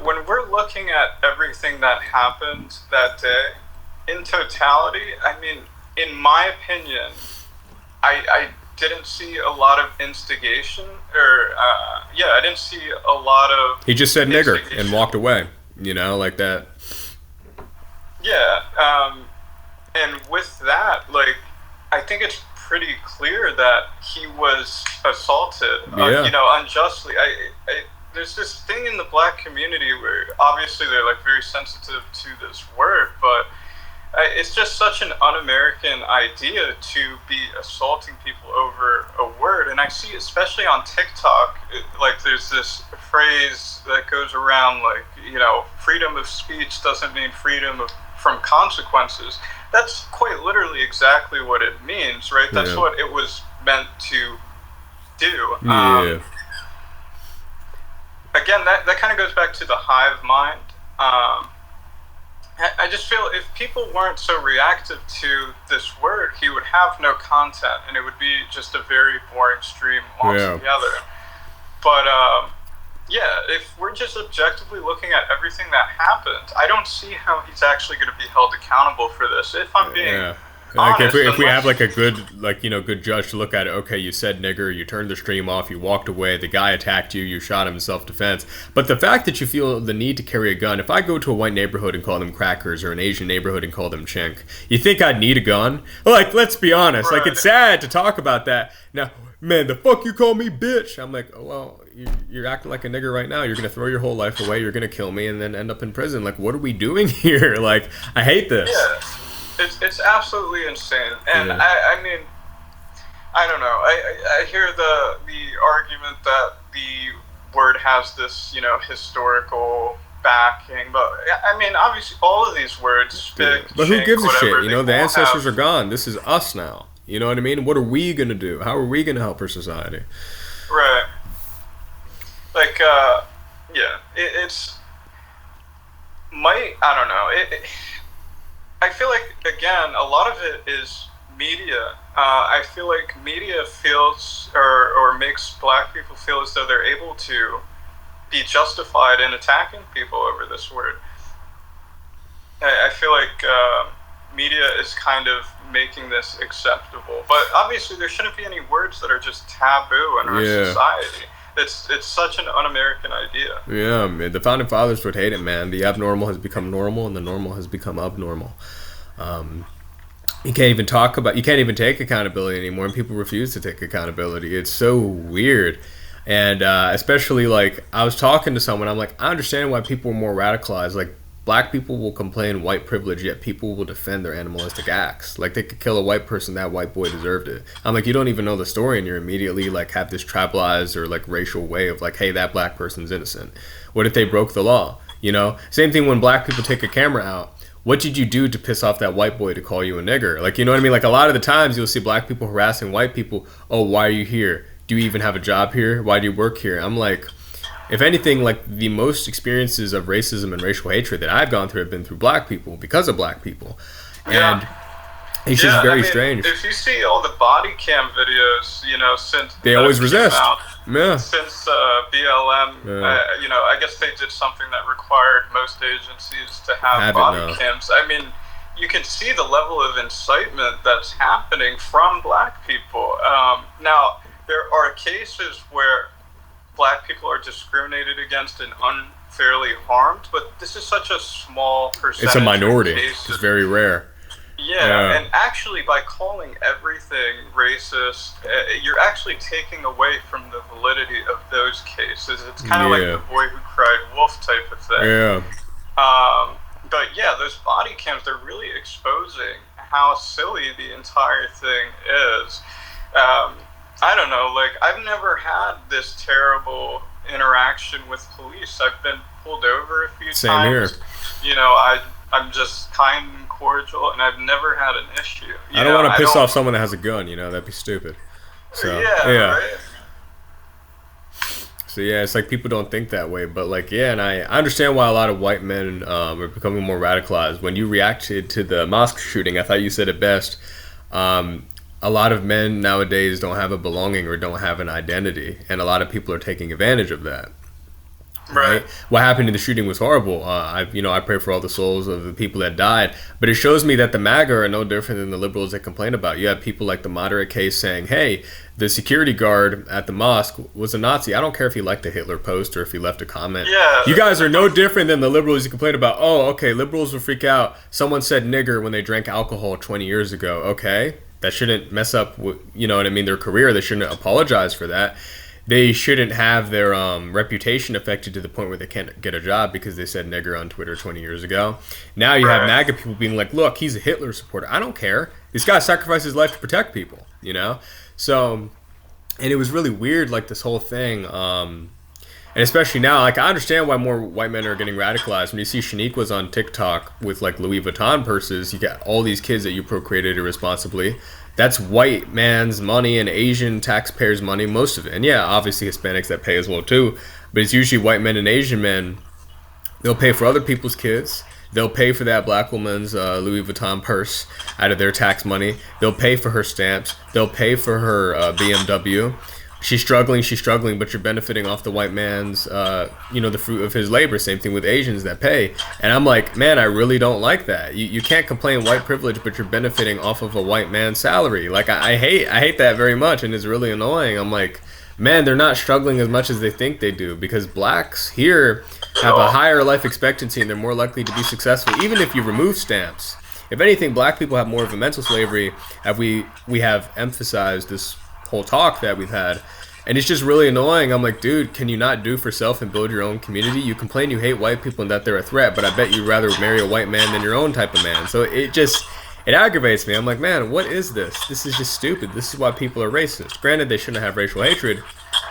Speaker 2: When we're looking at everything that happened that day, in totality, I mean, in my opinion, I didn't see a lot of instigation, or I didn't see a lot of
Speaker 1: He just said nigger and
Speaker 2: instigation.
Speaker 1: walked away. Like that.
Speaker 2: Yeah, and with that, like, I think it's pretty clear that he was assaulted,
Speaker 1: Yeah.
Speaker 2: unjustly. There's this thing in the black community where obviously they're like very sensitive to this word, but it's just such an un-American idea to be assaulting people over a word. And I see, especially on TikTok, like there's this phrase that goes around, like, freedom of speech doesn't mean from consequences. That's quite literally exactly what it means, right? That's
Speaker 1: Yeah.
Speaker 2: what it was meant to do.
Speaker 1: Yeah.
Speaker 2: Again, that kind of goes back to the hive mind. I just feel if people weren't so reactive to this word, he would have no content, and it would be just a very boring stream altogether. But if we're just objectively looking at everything that happened, I don't see how he's actually going to be held accountable for this. If I'm being
Speaker 1: Like
Speaker 2: honest,
Speaker 1: if we have like a good judge to look at it, okay, you said nigger, you turned the stream off, you walked away, the guy attacked you, you shot him in self-defense. But the fact that you feel the need to carry a gun, if I go to a white neighborhood and call them crackers, or an Asian neighborhood and call them chink, you think I'd need a gun? Like, let's be honest. Like, it's sad to talk about that. Now, man, the fuck you call me bitch? I'm like, oh, well, you're acting like a nigger right now. You're going to throw your whole life away, you're going to kill me, and then end up in prison. Like, what are we doing here? Like, I hate this.
Speaker 2: Yeah. It's absolutely insane, and I mean, I don't know. I hear the argument that the word has this historical backing, but I mean, obviously, all of these words.
Speaker 1: But who gives a shit? The ancestors are gone. This is us now. You know what I mean? What are we gonna do? How are we gonna help our society?
Speaker 2: Right. Like, it's I don't know. I feel like, again, a lot of it is media. I feel like media feels or makes black people feel as though they're able to be justified in attacking people over this word. I feel like media is kind of making this acceptable. But obviously there shouldn't be any words that are just taboo in our society. It's such an un-American idea.
Speaker 1: Yeah, man, the founding fathers would hate it, man. The abnormal has become normal, and the normal has become abnormal. You can't even take accountability anymore, and people refuse to take accountability. It's so weird. And especially, like, I was talking to someone, I'm like, I understand why people are more radicalized. Like, black people will complain white privilege, yet people will defend their animalistic acts. Like, they could kill a white person, that white boy deserved it. I'm like, you don't even know the story, and you're immediately, like, have this tribalized or, like, racial way of, like, hey, that black person's innocent. What if they broke the law? Same thing when black people take a camera out. What did you do to piss off that white boy to call you a nigger? Like, you know what I mean? Like, a lot of the times you'll see black people harassing white people. Oh, why are you here? Do you even have a job here? Why do you work here? I'm like, if anything, like, the most experiences of racism and racial hatred that I've gone through have been through black people, because of black people. And it's just very strange.
Speaker 2: If you see all the body cam videos, since
Speaker 1: they always resist.
Speaker 2: Since BLM, I guess they did something that required most agencies to have body cams. I mean, you can see the level of incitement that's happening from black people. Now, there are cases where black people are discriminated against and unfairly harmed, but this is such a small percentage.
Speaker 1: It's a minority. It's very rare.
Speaker 2: Yeah, and actually by calling everything racist, you're actually taking away from the validity of those cases. It's kind of like the boy who cried wolf type of thing.
Speaker 1: Yeah.
Speaker 2: But yeah, those body cams, they're really exposing how silly the entire thing is. I don't know, like, I've never had this terrible interaction with police. I've been pulled over a few times.
Speaker 1: Same here.
Speaker 2: I'm just kind and cordial, and I've never had an issue.
Speaker 1: I don't want to piss off someone that has a gun, that'd be stupid. So,
Speaker 2: right?
Speaker 1: So, it's like people don't think that way. But, like, and I understand why a lot of white men are becoming more radicalized. When you reacted to the mosque shooting, I thought you said it best. A lot of men nowadays don't have a belonging or don't have an identity. And a lot of people are taking advantage of that. right? What happened in the shooting was horrible. I pray for all the souls of the people that died, but it shows me that the MAGA are no different than the liberals that complain about. You have people like the moderate case saying, hey, the security guard at the mosque was a Nazi. I don't care if he liked a Hitler post or if he left a comment.
Speaker 2: Yeah.
Speaker 1: You guys are no different than the liberals you complain about. Oh, okay, liberals will freak out. Someone said nigger when they drank alcohol 20 years ago. Okay, that shouldn't mess up, their career. They shouldn't apologize for that. They shouldn't have their reputation affected to the point where they can't get a job because they said nigger on Twitter 20 years ago. Now you have MAGA people being like, look, he's a Hitler supporter. I don't care. This guy sacrificed his life to protect people, So, and it was really weird, like this whole thing. And especially now, like I understand why more white men are getting radicalized. When you see Shaniqua's on TikTok with like Louis Vuitton purses, you got all these kids that you procreated irresponsibly. That's white man's money and Asian taxpayers' money, most of it. And yeah, obviously Hispanics that pay as well too. But it's usually white men and Asian men. They'll pay for other people's kids. They'll pay for that black woman's Louis Vuitton purse out of their tax money. They'll pay for her stamps. They'll pay for her BMW. She's struggling, but you're benefiting off the white man's, the fruit of his labor. Same thing with Asians that pay. And I'm like, man, I really don't like that. You can't complain white privilege, but you're benefiting off of a white man's salary. Like, I hate that very much, and it's really annoying. I'm like, man, they're not struggling as much as they think they do, because blacks here have a higher life expectancy, and they're more likely to be successful, even if you remove stamps. If anything, black people have more of a mental slavery, as we have emphasized this whole talk that we've had, and it's just really annoying. I'm like, dude, can you not do for self and build your own community? You complain you hate white people and that they're a threat, but I bet you'd rather marry a white man than your own type of man. So it aggravates me. I'm like, man, what is this? This is just stupid. This is why people are racist. Granted, they shouldn't have racial hatred,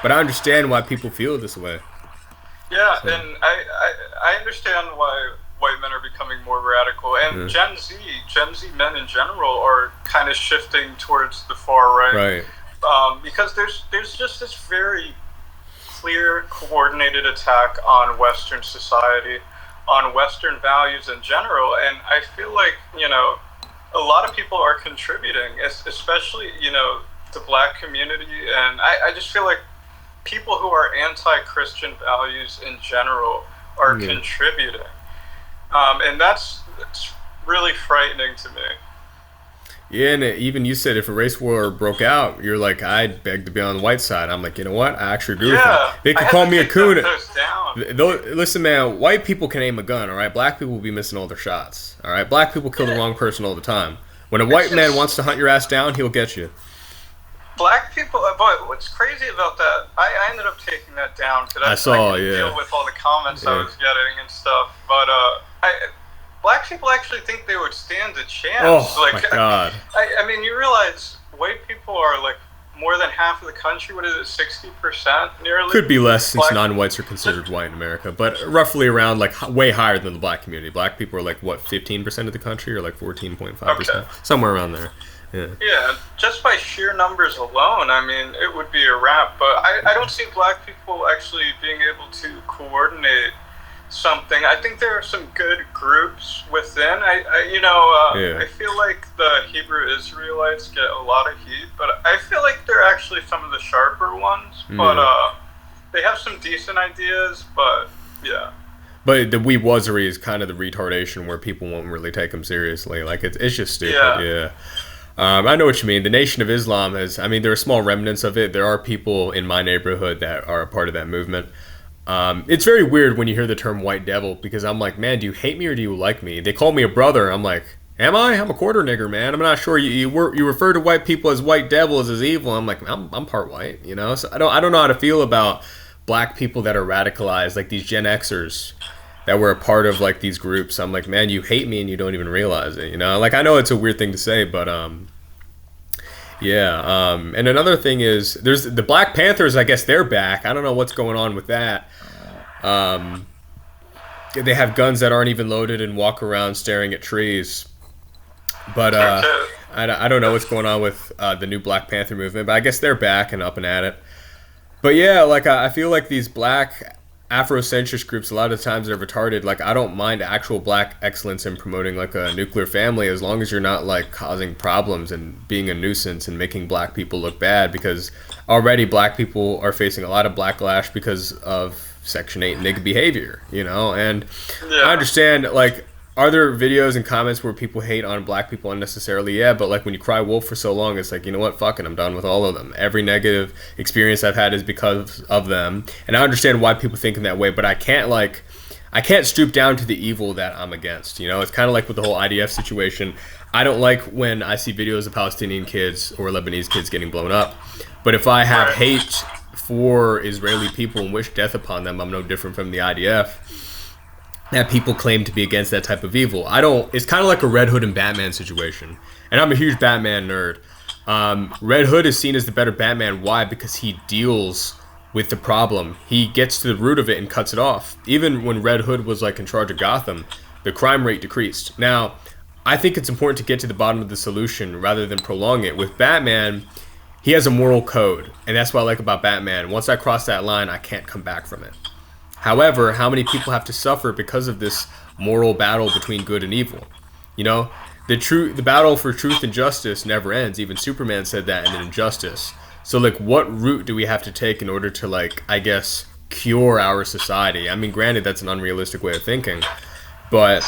Speaker 1: but I understand why people feel this way.
Speaker 2: Yeah, so. And I understand why white men are becoming more radical, and Gen Z men in general are kind of shifting towards the far right.
Speaker 1: Right.
Speaker 2: Because there's just this very clear, coordinated attack on Western society, on Western values in general, and I feel like, a lot of people are contributing, especially, the black community, and I just feel like people who are anti-Christian values in general are contributing, and that's really frightening to me.
Speaker 1: Yeah, and even you said if a race war broke out, you're like, I'd beg to be on the white side. I'm like, you know what? I actually agree with them. They could call me a coon. Listen, man, white people can aim a gun, all right? Black people will be missing all their shots, all right? Black people kill the wrong person all the time. When a white man wants to hunt your ass down, he'll get you.
Speaker 2: Black people, but what's crazy about that, I ended up taking that down because I couldn't deal with all the comments I was getting and stuff, but black people actually think they would stand a chance.
Speaker 1: Oh, my God.
Speaker 2: I mean, you realize white people are like more than half of the country. What is it, 60% nearly?
Speaker 1: Could be less since non-whites are considered white in America, but roughly around like way higher than the black community. Black people are like, what, 15% of the country or like 14.5%? Okay. Somewhere around there.
Speaker 2: Yeah, just by sheer numbers alone, I mean, it would be a wrap. But I don't see black people actually being able to coordinate something. I think there are some good groups within. I feel like the Hebrew Israelites get a lot of heat, but I feel like they're actually some of the sharper ones. But they have some decent ideas. But yeah.
Speaker 1: But the weebwazzery is kind of the retardation where people won't really take them seriously. Like it's just stupid. Yeah. I know what you mean. The Nation of Islam there are small remnants of it. There are people in my neighborhood that are a part of that movement. It's very weird when you hear the term white devil, because I'm like, man, do you hate me or do you like me? They call me a brother. I'm like, am I? I'm a quarter nigger, man. I'm not sure. You refer to white people as white devils, as evil. I'm like, I'm part white, So I don't know how to feel about black people that are radicalized, like these Gen Xers that were a part of like these groups. I'm like, man, you hate me and you don't even realize it, Like, I know it's a weird thing to say, but and another thing is there's the Black Panthers. I guess they're back. I don't know what's going on with that. They have guns that aren't even loaded and walk around staring at trees. But I don't know what's going on with the new Black Panther movement. But I guess they're back and up and at it. But yeah, like I feel like these black Afrocentrist groups, a lot of times they're retarded. Like, I don't mind actual black excellence in promoting like a nuclear family, as long as you're not like causing problems and being a nuisance and making black people look bad, because already black people are facing a lot of backlash because of Section 8 nigga behavior, you know? And
Speaker 2: Yeah.
Speaker 1: I understand, like, are there videos and comments where people hate on black people unnecessarily? Yeah, but like when you cry wolf for so long, it's like, you know what, fucking, I'm done with all of them. Every negative experience I've had is because of them. And I understand why people think in that way, but I can't stoop down to the evil that I'm against. You know, it's kind of like with the whole IDF situation. I don't like when I see videos of Palestinian kids or Lebanese kids getting blown up. But if I have hate for Israeli people and wish death upon them, I'm no different from the IDF. That people claim to be against that type of evil. It's kind of like a Red Hood and Batman situation. And I'm a huge Batman nerd. Red Hood is seen as the better Batman. Why? Because he deals with the problem. He gets to the root of it and cuts it off. Even when Red Hood was like in charge of Gotham, the crime rate decreased. Now, I think it's important to get to the bottom of the solution rather than prolong it. With Batman, he has a moral code. And that's what I like about Batman. Once I cross that line, I can't come back from it. However, how many people have to suffer because of this moral battle between good and evil? You know, the battle for truth and justice never ends. Even Superman said that in Injustice. So, like, what route do we have to take in order to, like, I guess, cure our society? I mean, granted, that's an unrealistic way of thinking, but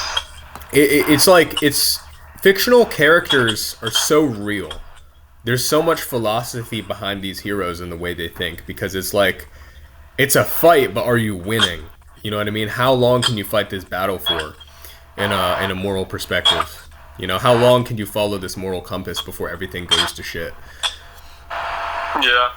Speaker 1: it's fictional characters are so real. There's so much philosophy behind these heroes and the way they think, because it's like, it's a fight, but are you winning? You know what I mean? How long can you fight this battle for in a moral perspective? You know, how long can you follow this moral compass before everything goes to shit?
Speaker 2: Yeah.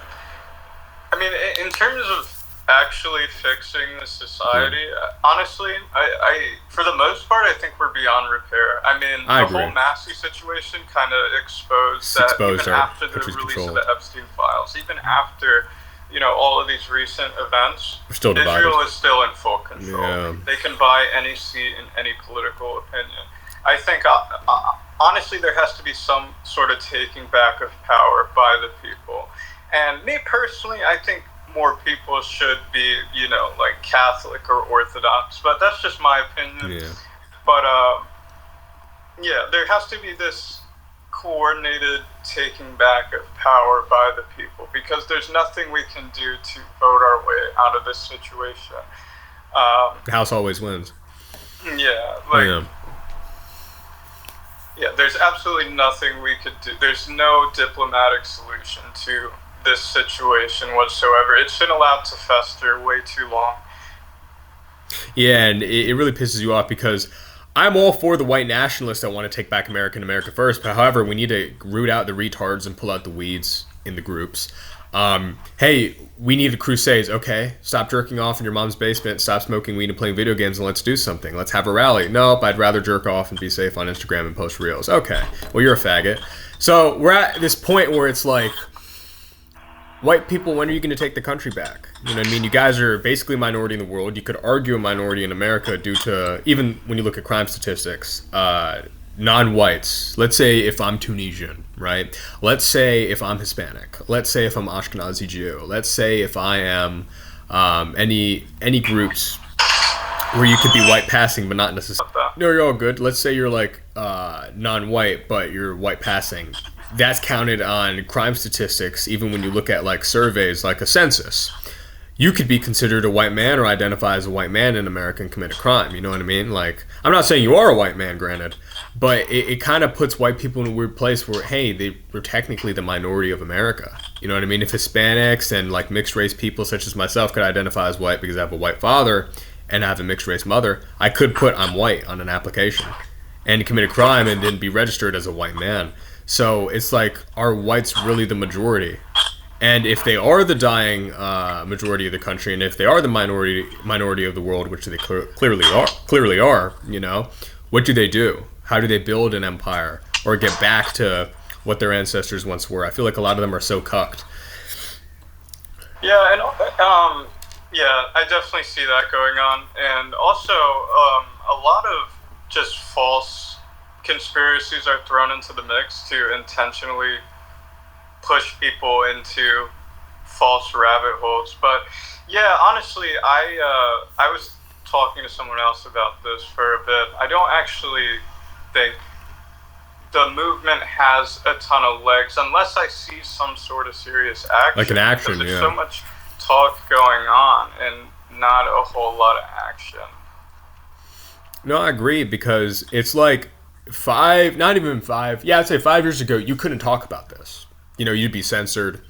Speaker 2: I mean, in terms of actually fixing the society, honestly, I for the most part, I think we're beyond repair. I mean, the whole Massey situation kind of exposed that even after the release of the Epstein files, even after, you know, all of these recent events, Israel is still in full control. Yeah. They can buy any seat in any political opinion. I think, honestly, there has to be some sort of taking back of power by the people. And me personally, I think more people should be, you know, like Catholic or Orthodox, but that's just my opinion. Yeah. But, yeah, there has to be this coordinated taking back of power by the people, because there's nothing we can do to vote our way out of this situation.
Speaker 1: The house always wins.
Speaker 2: Yeah, like, yeah, there's absolutely nothing we could do. There's no diplomatic solution to this situation whatsoever. It's been allowed to fester way too long.
Speaker 1: Yeah, and it really pisses you off, because I'm all for the white nationalists that want to take back America and America first, but however, we need to root out the retards and pull out the weeds in the groups. Hey, we need the crusades. Okay, stop jerking off in your mom's basement, stop smoking weed and playing video games, and let's do something. Let's have a rally. Nope, I'd rather jerk off and be safe on Instagram and post reels. Okay, well, you're a faggot. So we're at this point where it's like, white people, when are you going to take the country back? You know what I mean? You guys are basically a minority in the world. You could argue a minority in America due to, even when you look at crime statistics, non-whites. Let's say if I'm Tunisian, right? Let's say if I'm Hispanic. Let's say if I'm Ashkenazi Jew. Let's say if I am any groups where you could be white passing but not necessarily. No, you're all good. Let's say you're like non-white but you're white passing. That's counted on crime statistics, even when you look at like surveys like a census. You could be considered a white man or identify as a white man in America and commit a crime. You know what I mean? Like, I'm not saying you are a white man, granted, but it kind of puts white people in a weird place where, hey, they were technically the minority of America. You know what I mean? If Hispanics and like mixed race people such as myself could identify as white because I have a white father and I have a mixed race mother, I could put I'm white on an application and commit a crime and then be registered as a white man. So it's like, are whites really the majority? And if they are the dying majority of the country, and if they are the minority of the world, which they clearly are, you know, what do they do? How do they build an empire or get back to what their ancestors once were? I feel like a lot of them are so cucked.
Speaker 2: Yeah, and yeah, I definitely see that going on, and also a lot of just false conspiracies are thrown into the mix to intentionally push people into false rabbit holes. But yeah, honestly, I was talking to someone else about this for a bit. I don't actually think the movement has a ton of legs unless I see some sort of serious action.
Speaker 1: Like an action,
Speaker 2: there's
Speaker 1: yeah.
Speaker 2: so much talk going on, and not a whole lot of action.
Speaker 1: No, I agree, because it's like not even 5, yeah, I'd say 5 years ago, you couldn't talk about this. You'd be censored.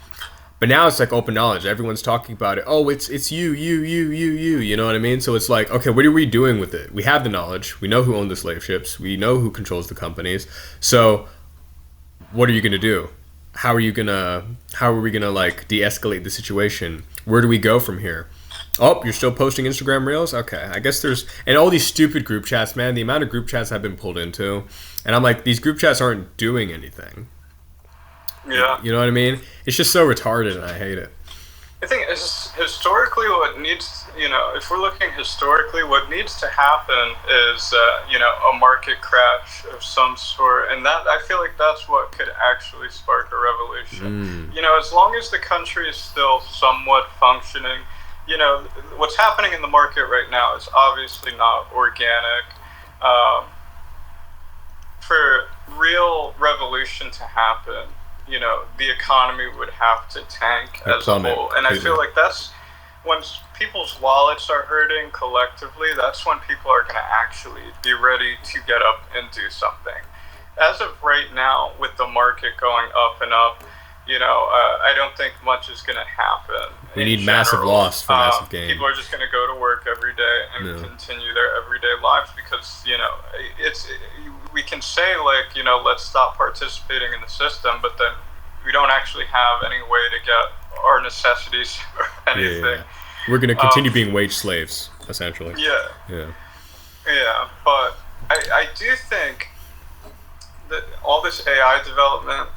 Speaker 1: But now it's like open knowledge. Everyone's talking about it. Oh, it's you. You know what I mean? So it's like, okay, what are we doing with it? We have the knowledge. We know who owned the slave ships. We know who controls the companies. So what are you gonna do? How are we gonna like de-escalate the situation? Where do we go from here? Oh, you're still posting Instagram reels? Okay, I guess and all these stupid group chats, man. The amount of group chats I've been pulled into, and I'm like, these group chats aren't doing anything.
Speaker 2: Yeah.
Speaker 1: You know what I mean? It's just so retarded, and I hate it.
Speaker 2: I think it's historically what needs, if we're looking historically, what needs to happen is, a market crash of some sort. And that, I feel like that's what could actually spark a revolution. As long as the country is still somewhat functioning, what's happening in the market right now is obviously not organic. For real revolution to happen, the economy would have to tank as a whole. And I feel like that's when people's wallets are hurting collectively, that's when people are going to actually be ready to get up and do something. As of right now, with the market going up and up, I don't think much is going to happen.
Speaker 1: We need massive loss for massive gain.
Speaker 2: People are just going to go to work every day and continue their everyday lives because, we can say, like, let's stop participating in the system, but then we don't actually have any way to get our necessities or anything.
Speaker 1: Yeah. We're going to continue being wage slaves, essentially.
Speaker 2: Yeah, but I do think that all this AI development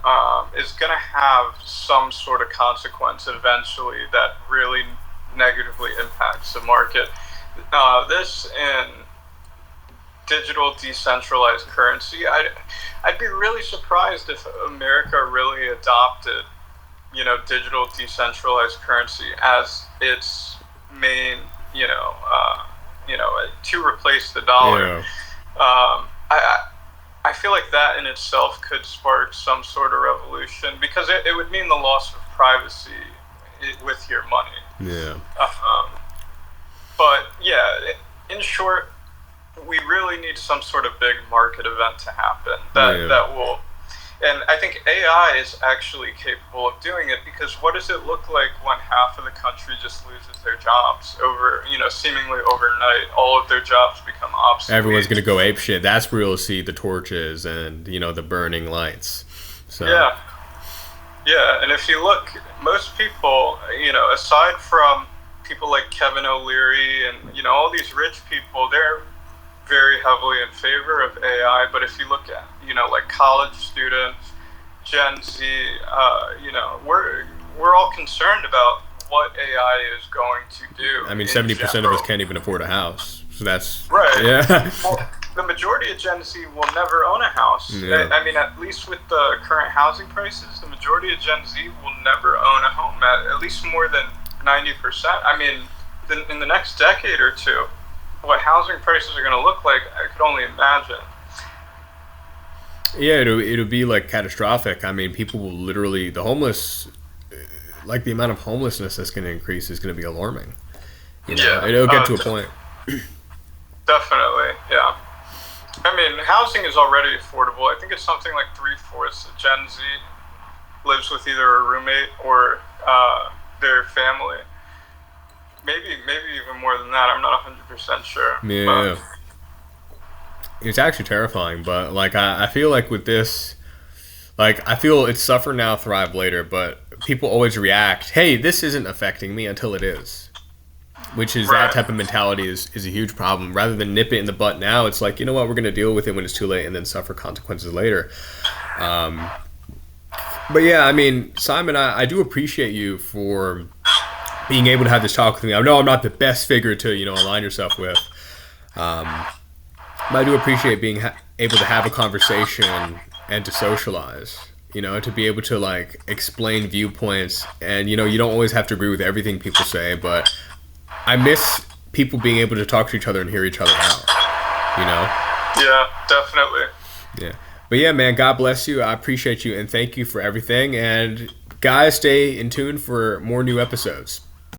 Speaker 2: is going to have some sort of consequence eventually that really negatively impacts the market. This in digital decentralized currency, I'd be really surprised if America really adopted, digital decentralized currency as its main, to replace the dollar. Yeah. I feel like that in itself could spark some sort of revolution because it would mean the loss of privacy with your money.
Speaker 1: Yeah.
Speaker 2: But yeah, in short, we really need some sort of big market event to happen that will, and I think AI is actually capable of doing it because what does it look like when half of the country just loses their jobs over, seemingly overnight, all of their jobs become obsolete.
Speaker 1: Everyone's going to go apeshit. That's where you'll see the torches and, the burning lights. So.
Speaker 2: Yeah, and if you look, most people, aside from people like Kevin O'Leary and, all these rich people, they're very heavily in favor of AI, but if you look at, like college students, Gen Z, we're all concerned about what AI is going to do.
Speaker 1: I mean, 70% of us can't even afford a house, so that's
Speaker 2: right.
Speaker 1: Yeah.
Speaker 2: Well, the majority of Gen Z will never own a house.
Speaker 1: Yeah.
Speaker 2: I mean, at least with the current housing prices, the majority of Gen Z will never own a home at least more than 90%. I mean, in the next decade or two, what housing prices are going to look like, I could only imagine.
Speaker 1: Yeah, it'll be like catastrophic. I mean, people will literally, the homeless, like the amount of homelessness that's going to increase is going to be alarming.
Speaker 2: Yeah,
Speaker 1: it'll get to a point.
Speaker 2: Definitely, yeah. I mean, housing is already affordable. I think it's something like 3/4 of Gen Z lives with either a roommate or their family. Maybe even more than that. I'm not 100% sure.
Speaker 1: Yeah. But it's actually terrifying, but like I feel like with this, like I feel it's suffer now, thrive later, but people always react, hey, this isn't affecting me until it is. Which is that type of mentality is a huge problem. Rather than nip it in the butt now, it's like, you know what, we're going to deal with it when it's too late and then suffer consequences later. But yeah, I mean, Simon, I do appreciate you for being able to have this talk with me. I know I'm not the best figure to, align yourself with. But I do appreciate being able to have a conversation and to socialize, to be able to like explain viewpoints. And, you don't always have to agree with everything people say, but I miss people being able to talk to each other and hear each other out,
Speaker 2: Yeah, definitely.
Speaker 1: Yeah. But yeah, man, God bless you. I appreciate you and thank you for everything. And guys, stay in tune for more new episodes.